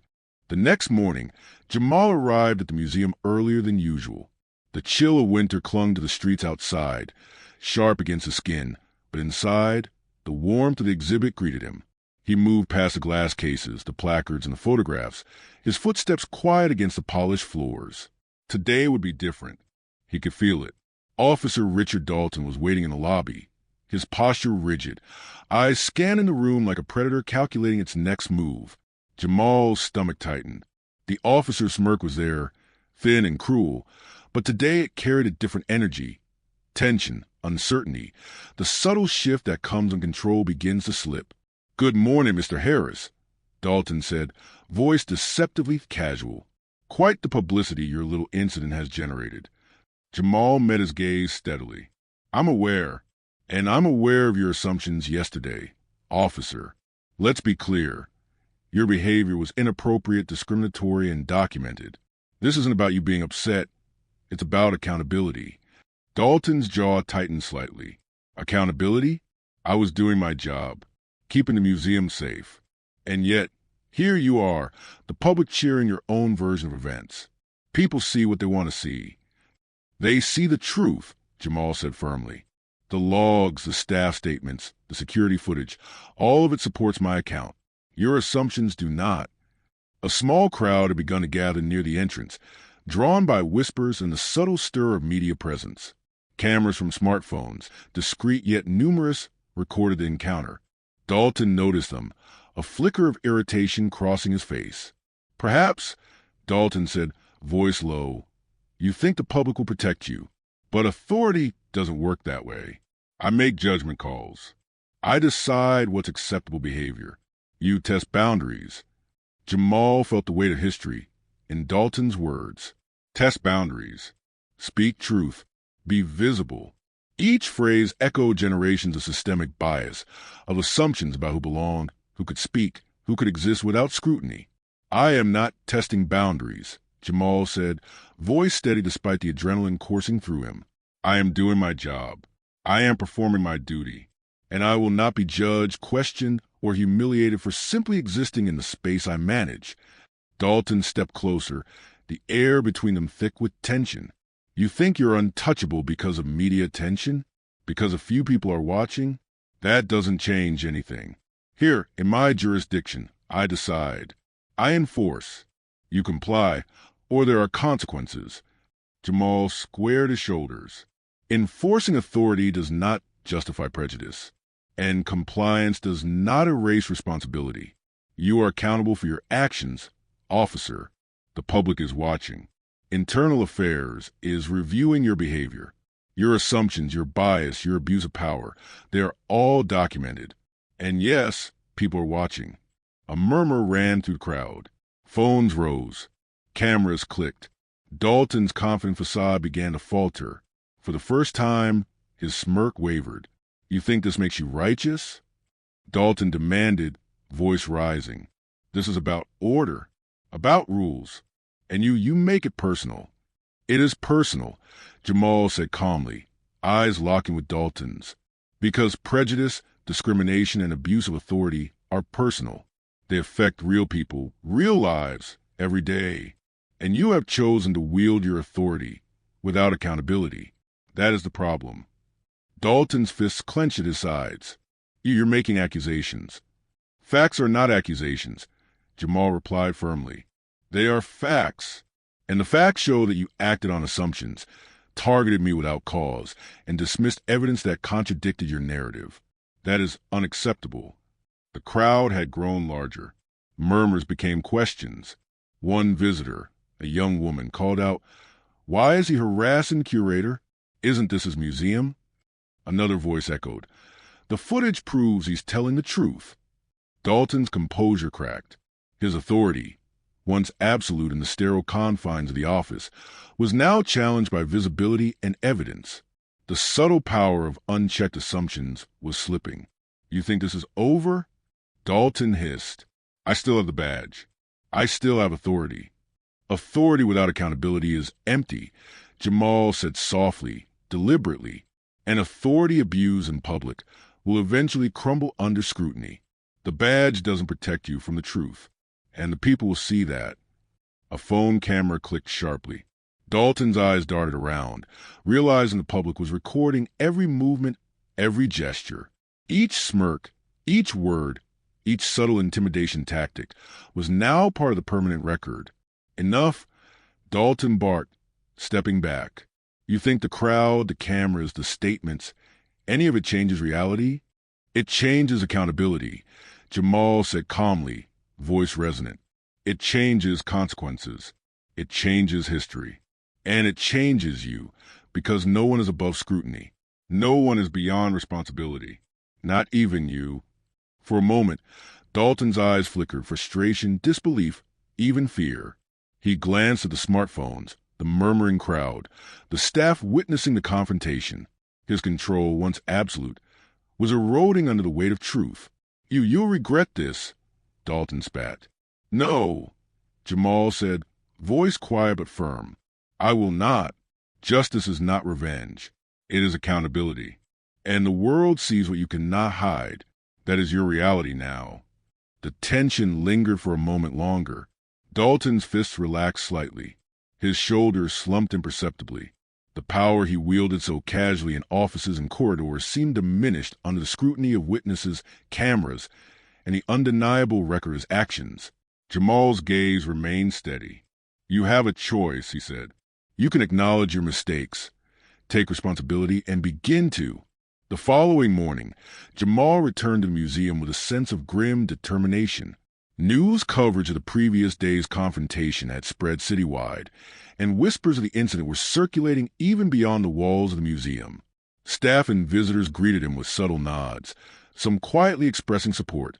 next morning, Jamal arrived at the museum earlier than usual. The chill of winter clung to the streets outside, sharp against his skin, but inside, the warmth of the exhibit greeted him. He moved past the glass cases, the placards, and the photographs, his footsteps quiet against the polished floors. Today would be different. He could feel it. Officer Richard Dalton was waiting in the lobby, his posture rigid, eyes scanning the room like a predator calculating its next move. Jamal's stomach tightened. The officer's smirk was there, thin and cruel, but today it carried a different energy. Tension, uncertainty, the subtle shift that comes when control begins to slip. "Good morning, Mr. Harris," Dalton said, voice deceptively casual. "Quite the publicity your little incident has generated." Jamal met his gaze steadily. I'm aware of your assumptions yesterday, officer. Let's be clear. Your behavior was inappropriate, discriminatory, and documented. This isn't about you being upset. It's about accountability." Dalton's jaw tightened slightly. "Accountability? I was doing my job, keeping the museum safe. And yet, here you are, the public cheering your own version of events. People see what they want to see. They see the truth," Jamal said firmly. "The logs, the staff statements, the security footage, all of it supports my account. Your assumptions do not. A small crowd had begun to gather near the entrance, drawn by whispers and the subtle stir of media presence. Cameras from smartphones, discreet yet numerous, recorded the encounter. Dalton noticed them, a flicker of irritation crossing his face. "Perhaps," Dalton said, voice low, "you think the public will protect you, but authority doesn't work that way. I make judgment calls. I decide what's acceptable behavior. You test boundaries." Jamal felt the weight of history in Dalton's words. Test boundaries. Speak truth. Be visible. Each phrase echoed generations of systemic bias, of assumptions about who belonged, who could speak, who could exist without scrutiny. "I am not testing boundaries," Jamal said, voice steady despite the adrenaline coursing through him. "I am doing my job. I am performing my duty, and I will not be judged, questioned, or humiliated for simply existing in the space I manage." Dalton stepped closer, the air between them thick with tension. "You think you're untouchable because of media attention? Because a few people are watching? That doesn't change anything. Here, in my jurisdiction, I decide. I enforce. You comply, or there are consequences." Jamal squared his shoulders. Enforcing authority does not justify prejudice, and compliance does not erase responsibility. You are accountable for your actions, officer. The public is watching. Internal affairs is reviewing your behavior. Your assumptions, your bias, your abuse of power, they are all documented. And yes, people are watching. A murmur ran through the crowd. Phones rose. Cameras clicked. Dalton's confident facade began to falter. For the first time, his smirk wavered. "You think this makes you righteous?" Dalton demanded, voice rising. "This is about order, about rules. And you make it personal." "It is personal," Jamal said calmly, eyes locking with Dalton's. "Because prejudice, discrimination, and abuse of authority are personal. They affect real people, real lives, every day. And you have chosen to wield your authority without accountability. That is the problem." Dalton's fists clenched at his sides. "You're making accusations." "Facts are not accusations," Jamal replied firmly. "They are facts. And the facts show that you acted on assumptions, targeted me without cause, and dismissed evidence that contradicted your narrative. That is unacceptable." The crowd had grown larger. Murmurs became questions. One visitor, a young woman, called out, "Why is he harassing Curator? Isn't this his museum?" Another voice echoed, "The footage proves he's telling the truth." Dalton's composure cracked. His authority, once absolute in the sterile confines of the office, was now challenged by visibility and evidence. The subtle power of unchecked assumptions was slipping. "You think this is over?" Dalton hissed. "I still have the badge. I still have authority." "Authority without accountability is empty," Jamal said softly, deliberately. "And authority abused in public will eventually crumble under scrutiny. The badge doesn't protect you from the truth, and the people will see that." A phone camera clicked sharply. Dalton's eyes darted around, realizing the public was recording every movement, every gesture. Each smirk, each word, each subtle intimidation tactic was now part of the permanent record. "Enough," Dalton barked, stepping back. "You think the crowd, the cameras, the statements, any of it changes reality?" "It changes accountability," Jamal said calmly, voice resonant. "It changes consequences. It changes history. And it changes you, because no one is above scrutiny. No one is beyond responsibility. Not even you." For a moment, Dalton's eyes flickered, frustration, disbelief, even fear. He glanced at the smartphones, the murmuring crowd, the staff witnessing the confrontation. His control, once absolute, was eroding under the weight of truth. You'll regret this," Dalton spat. "No," Jamal said, voice quiet but firm. "I will not. Justice is not revenge. It is accountability. And the world sees what you cannot hide. That is your reality now." The tension lingered for a moment longer. Dalton's fists relaxed slightly. His shoulders slumped imperceptibly. The power he wielded so casually in offices and corridors seemed diminished under the scrutiny of witnesses, cameras, and the undeniable record of his actions. Jamal's gaze remained steady. "You have a choice," he said. "You can acknowledge your mistakes, take responsibility, and begin to." The following morning, Jamal returned to the museum with a sense of grim determination. News coverage of the previous day's confrontation had spread citywide, and whispers of the incident were circulating even beyond the walls of the museum. Staff and visitors greeted him with subtle nods, some quietly expressing support.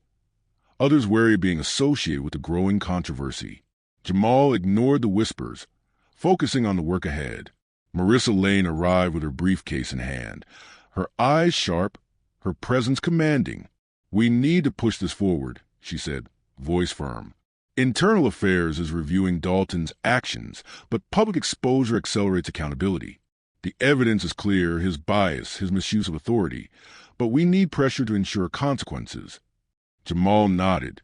Others wary of being associated with the growing controversy. Jamal ignored the whispers, focusing on the work ahead. Marissa Lane arrived with her briefcase in hand, her eyes sharp, her presence commanding. "We need to push this forward," she said, voice firm. "Internal Affairs is reviewing Dalton's actions, but public exposure accelerates accountability. The evidence is clear, his bias, his misuse of authority, but we need pressure to ensure consequences." Jamal nodded,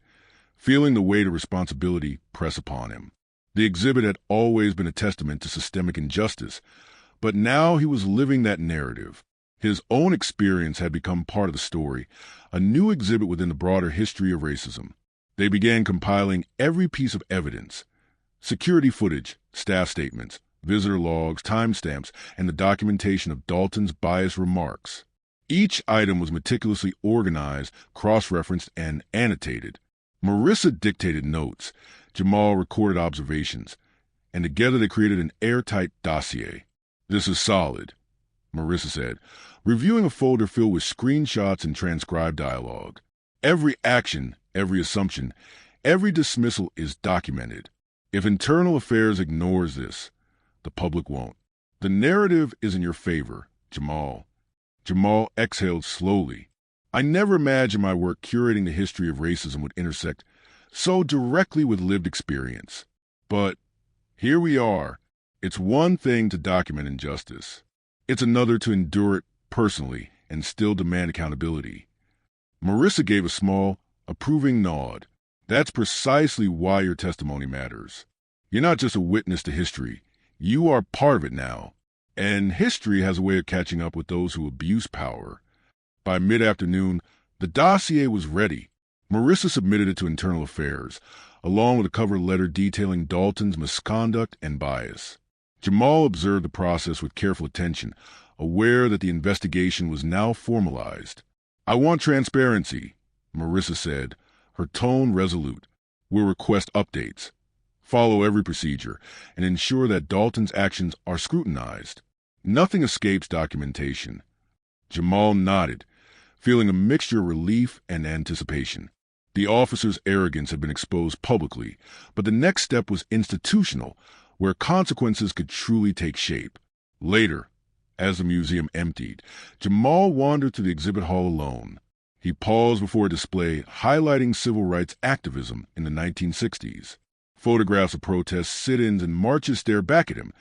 feeling the weight of responsibility press upon him. The exhibit had always been a testament to systemic injustice, but now he was living that narrative. His own experience had become part of the story, a new exhibit within the broader history of racism. They began compiling every piece of evidence: security footage, staff statements, visitor logs, timestamps, and the documentation of Dalton's biased remarks. Each item was meticulously organized, cross-referenced, and annotated. Marissa dictated notes, Jamal recorded observations, and together they created an airtight dossier. "This is solid," Marissa said, reviewing a folder filled with screenshots and transcribed dialogue. "Every action, every assumption, every dismissal is documented. If Internal Affairs ignores this, the public won't. The narrative is in your favor, Jamal." Jamal exhaled slowly. "I never imagined my work curating the history of racism would intersect so directly with lived experience. But here we are. It's one thing to document injustice. It's another to endure it personally and still demand accountability." Marissa gave a small, approving nod. "That's precisely why your testimony matters. You're not just a witness to history. You are part of it now. And history has a way of catching up with those who abuse power." By mid-afternoon, the dossier was ready. Marissa submitted it to Internal Affairs, along with a cover letter detailing Dalton's misconduct and bias. Jamal observed the process with careful attention, aware that the investigation was now formalized. "I want transparency," Marissa said, her tone resolute. "We'll request updates, follow every procedure, and ensure that Dalton's actions are scrutinized. Nothing escapes documentation." Jamal nodded, feeling a mixture of relief and anticipation. The officer's arrogance had been exposed publicly, but the next step was institutional, where consequences could truly take shape. Later, as the museum emptied, Jamal wandered to the exhibit hall alone. He paused before a display highlighting civil rights activism in the 1960s. Photographs of protests, sit-ins, and marches stared back at him,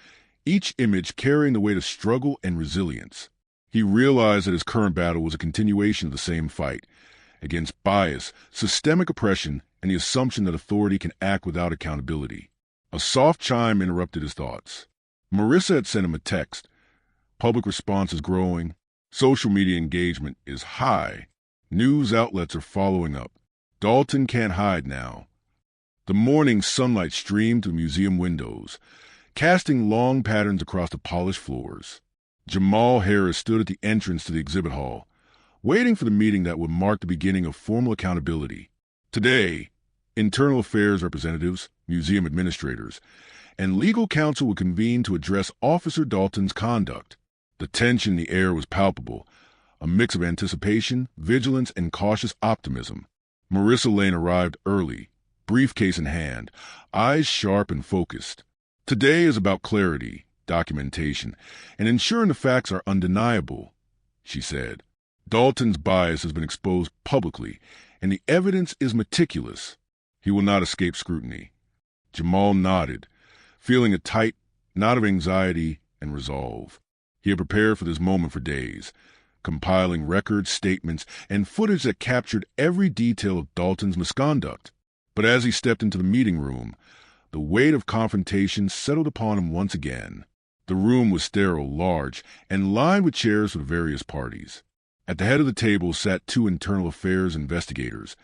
each image carrying the weight of struggle and resilience. He realized that his current battle was a continuation of the same fight, against bias, systemic oppression, and the assumption that authority can act without accountability. A soft chime interrupted his thoughts. Marissa had sent him a text. Public response is growing. Social media engagement is high. News outlets are following up. Dalton can't hide now. The morning sunlight streamed through museum windows, casting long patterns across the polished floors. Jamal Harris stood at the entrance to the exhibit hall, waiting for the meeting that would mark the beginning of formal accountability. Today, Internal Affairs representatives, museum administrators, and legal counsel would convene to address Officer Dalton's conduct. The tension in the air was palpable, a mix of anticipation, vigilance, and cautious optimism. Marissa Lane arrived early, briefcase in hand, eyes sharp and focused. "Today is about clarity, documentation, and ensuring the facts are undeniable," she said. "Dalton's bias has been exposed publicly, and the evidence is meticulous. He will not escape scrutiny." Jamal nodded, feeling a tight knot of anxiety and resolve. He had prepared for this moment for days, compiling records, statements, and footage that captured every detail of Dalton's misconduct. But as he stepped into the meeting room, the weight of confrontation settled upon him once again. The room was sterile, large, and lined with chairs for the various parties. At the head of the table sat two Internal Affairs investigators,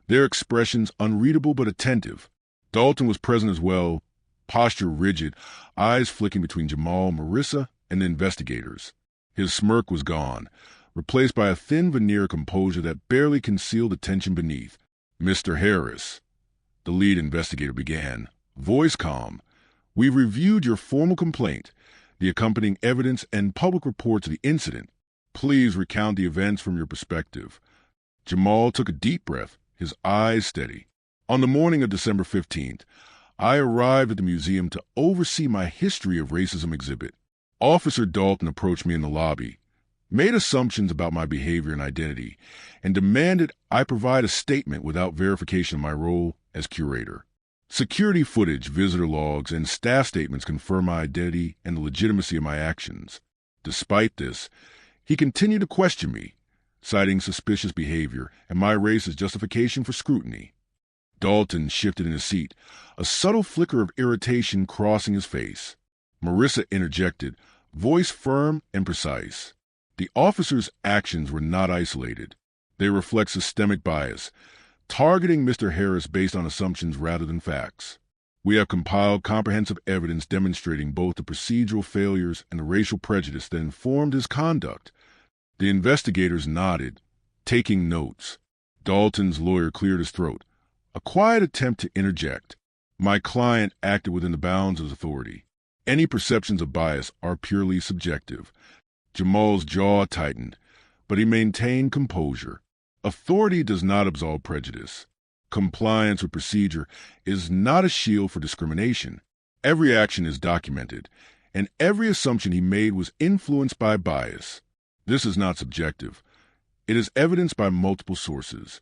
their expressions unreadable but attentive. Dalton was present as well, posture rigid, eyes flicking between Jamal, Marissa, and the investigators. His smirk was gone, replaced by a thin veneer of composure that barely concealed the tension beneath. "Mr. Harris," the lead investigator began, voice calm, "we've reviewed your formal complaint, the accompanying evidence, and public reports of the incident. Please recount the events from your perspective." Jamal took a deep breath, his eyes steady. "On the morning of December 15th, I arrived at the museum to oversee my History of Racism exhibit. Officer Dalton approached me in the lobby, made assumptions about my behavior and identity, and demanded I provide a statement without verification of my role as curator. Security footage, visitor logs, and staff statements confirm my identity and the legitimacy of my actions. Despite this, he continued to question me, citing suspicious behavior and my race as justification for scrutiny." Dalton shifted in his seat, a subtle flicker of irritation crossing his face. Marissa interjected, voice firm and precise. The officer's actions were not isolated. They reflect systemic bias, targeting Mr. Harris based on assumptions rather than facts. We have compiled comprehensive evidence demonstrating both the procedural failures and the racial prejudice that informed his conduct. The investigators nodded, taking notes. Dalton's lawyer cleared his throat, a quiet attempt to interject. "My client acted within the bounds of authority. Any perceptions of bias are purely subjective." Jamal's jaw tightened, but he maintained composure. "Authority does not absolve prejudice. Compliance with procedure is not a shield for discrimination. Every action is documented, and every assumption he made was influenced by bias. This is not subjective. It is evidenced by multiple sources."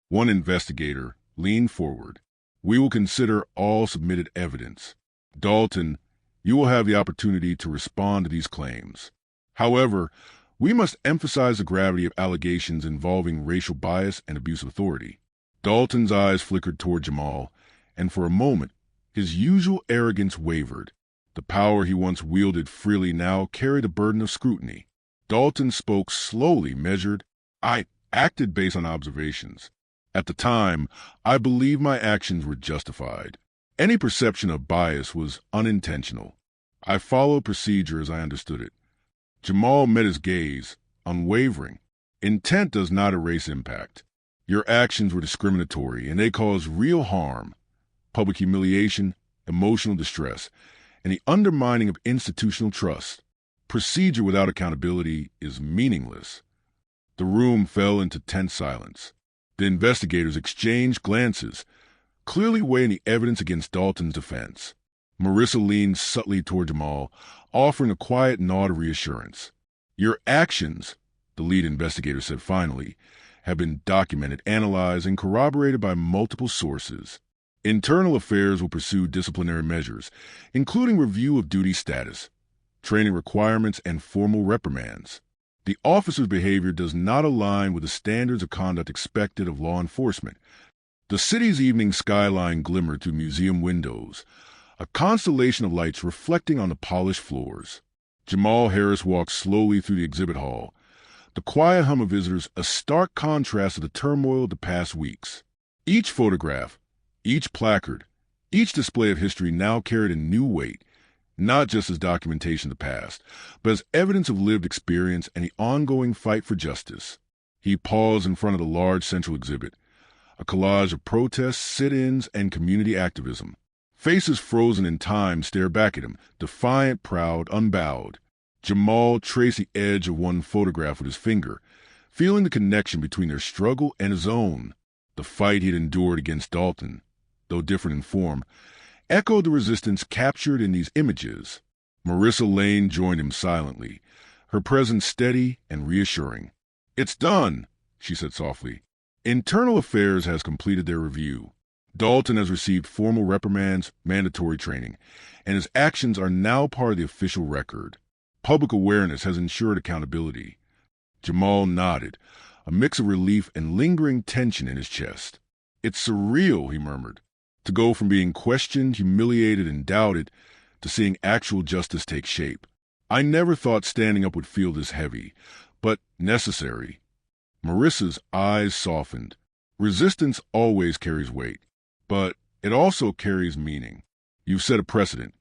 One investigator leaned forward. "We will consider all submitted evidence. Dalton, you will have the opportunity to respond to these claims. However, we must emphasize the gravity of allegations involving racial bias and abuse of authority." Dalton's eyes flickered toward Jamal, and for a moment, his usual arrogance wavered. The power he once wielded freely now carried the burden of scrutiny. Dalton spoke slowly, measured. "I acted based on observations. At the time, I believed my actions were justified. Any perception of bias was unintentional. I followed procedure as I understood it." Jamal met his gaze, unwavering. "Intent does not erase impact. Your actions were discriminatory, and they caused real harm, public humiliation, emotional distress, and the undermining of institutional trust. Procedure without accountability is meaningless." The room fell into tense silence. The investigators exchanged glances, clearly weighing the evidence against Dalton's defense. Marissa leaned subtly toward Jamal, offering a quiet nod of reassurance. "Your actions," the lead investigator said finally, "have been documented, analyzed, and corroborated by multiple sources. Internal Affairs will pursue disciplinary measures, including review of duty status, training requirements, and formal reprimands. The officer's behavior does not align with the standards of conduct expected of law enforcement." The city's evening skyline glimmered through museum windows, a constellation of lights reflecting on the polished floors. Jamal Harris walked slowly through the exhibit hall, the quiet hum of visitors a stark contrast to the turmoil of the past weeks. Each photograph, each placard, each display of history now carried a new weight, not just as documentation of the past, but as evidence of lived experience and the ongoing fight for justice. He paused in front of the large central exhibit, a collage of protests, sit-ins, and community activism. Faces frozen in time stared back at him, defiant, proud, unbowed. Jamal traced the edge of one photograph with his finger, feeling the connection between their struggle and his own. The fight he'd endured against Dalton, though different in form, echoed the resistance captured in these images. Marissa Lane joined him silently, her presence steady and reassuring. "It's done," she said softly. "Internal Affairs has completed their review. Dalton has received formal reprimands, mandatory training, and his actions are now part of the official record. Public awareness has ensured accountability." Jamal nodded, a mix of relief and lingering tension in his chest. "It's surreal," he murmured, "to go from being questioned, humiliated, and doubted to seeing actual justice take shape. I never thought standing up would feel this heavy, but necessary." Marissa's eyes softened. Resistance always carries weight, but it also carries meaning. You've set a precedent,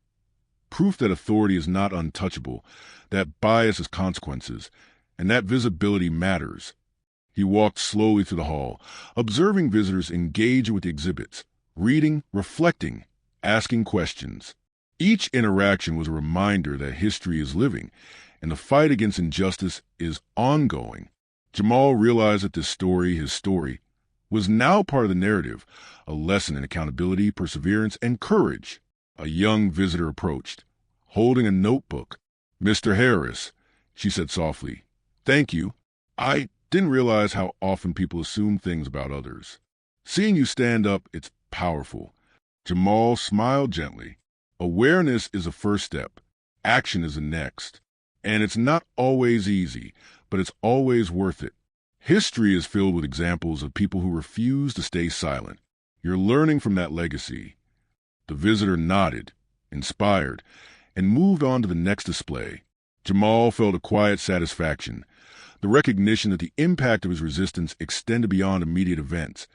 proof that authority is not untouchable, that bias has consequences, and that visibility matters. He walked slowly through the hall, observing visitors engage with the exhibits, reading, reflecting, asking questions. Each interaction was a reminder that history is living, and the fight against injustice is ongoing. Jamal realized that this story, his story, was now part of the narrative, a lesson in accountability, perseverance, and courage. A young visitor approached, holding a notebook. "Mr. Harris," she said softly. "Thank you. I didn't realize how often people assume things about others. Seeing you stand up, it's powerful." Jamal smiled gently. Awareness is a first step. Action is the next. And it's not always easy, but it's always worth it. History is filled with examples of people who refuse to stay silent. You're learning from that legacy. The visitor nodded, inspired, and moved on to the next display. Jamal felt a quiet satisfaction, the recognition that the impact of his resistance extended beyond immediate events.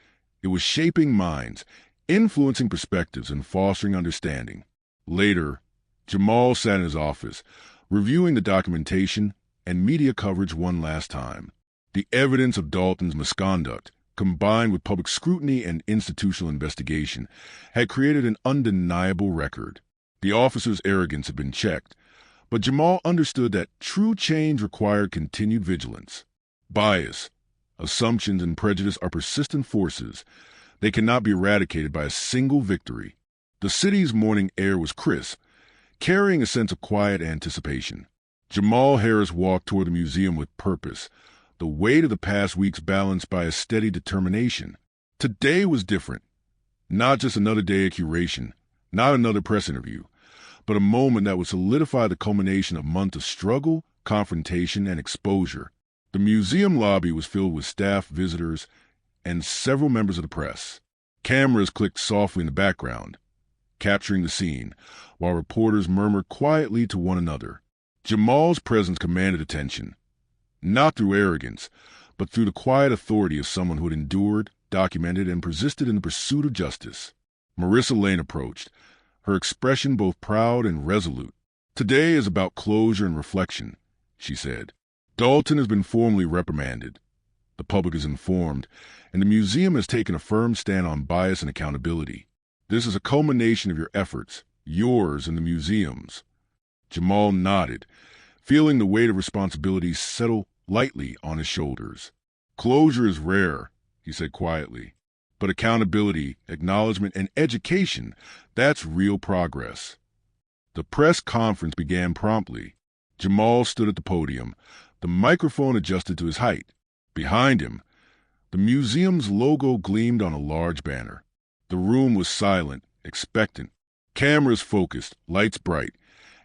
It was shaping minds, influencing perspectives, and fostering understanding. Later, Jamal sat in his office, reviewing the documentation and media coverage one last time. The evidence of Dalton's misconduct, combined with public scrutiny and institutional investigation, had created an undeniable record. The officer's arrogance had been checked, but Jamal understood that true change required continued vigilance. Bias, assumptions, and prejudice are persistent forces. They cannot be eradicated by a single victory. The city's morning air was crisp, carrying a sense of quiet anticipation. Jamal Harris walked toward the museum with purpose, the weight of the past weeks balanced by a steady determination. Today was different. Not just another day of curation, not another press interview, but a moment that would solidify the culmination of months of struggle, confrontation, and exposure. The museum lobby was filled with staff, visitors, and several members of the press. Cameras clicked softly in the background, capturing the scene, while reporters murmured quietly to one another. Jamal's presence commanded attention, not through arrogance, but through the quiet authority of someone who had endured, documented, and persisted in the pursuit of justice. Marissa Lane approached, her expression both proud and resolute. "Today is about closure and reflection," she said. "Dalton has been formally reprimanded. The public is informed, and the museum has taken a firm stand on bias and accountability. This is a culmination of your efforts, yours and the museum's." Jamal nodded, feeling the weight of responsibility settle lightly on his shoulders. "Closure is rare," he said quietly, "but accountability, acknowledgement, and education, that's real progress." The press conference began promptly. Jamal stood at the podium, the microphone adjusted to his height. Behind him, the museum's logo gleamed on a large banner. The room was silent, expectant. Cameras focused, lights bright,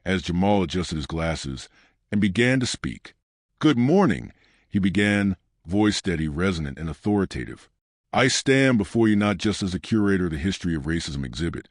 as Jamal adjusted his glasses and began to speak. "Good morning," he began, voice steady, resonant, and authoritative. "I stand before you not just as a curator of the History of Racism exhibit,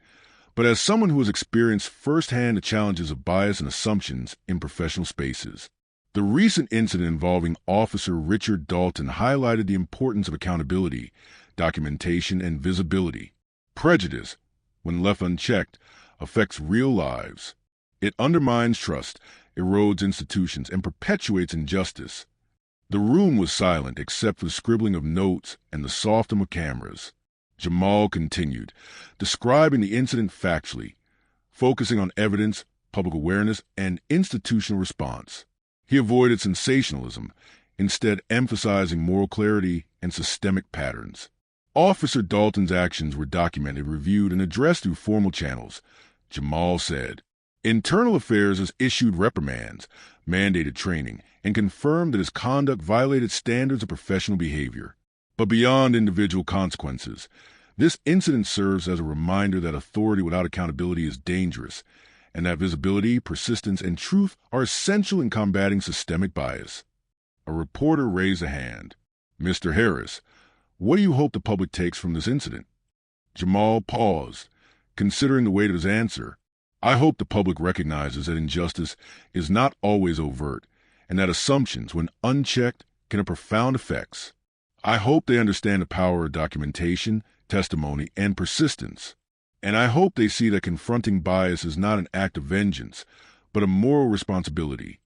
but as someone who has experienced firsthand the challenges of bias and assumptions in professional spaces. The recent incident involving Officer Richard Dalton highlighted the importance of accountability, documentation, and visibility. Prejudice, when left unchecked, affects real lives. It undermines trust, erodes institutions, and perpetuates injustice." The room was silent except for the scribbling of notes and the soft hum of cameras. Jamal continued, describing the incident factually, focusing on evidence, public awareness, and institutional response. He avoided sensationalism, instead emphasizing moral clarity and systemic patterns. Officer Dalton's actions were documented, reviewed, and addressed through formal channels. Jamal said, "Internal Affairs has issued reprimands, mandated training, and confirmed that his conduct violated standards of professional behavior. But beyond individual consequences, this incident serves as a reminder that authority without accountability is dangerous, and that visibility, persistence, and truth are essential in combating systemic bias." A reporter raised a hand. "Mr. Harris, what do you hope the public takes from this incident?" Jamal paused, considering the weight of his answer. "I hope the public recognizes that injustice is not always overt, and that assumptions, when unchecked, can have profound effects. I hope they understand the power of documentation, testimony, and persistence. And I hope they see that confronting bias is not an act of vengeance, but a moral responsibility.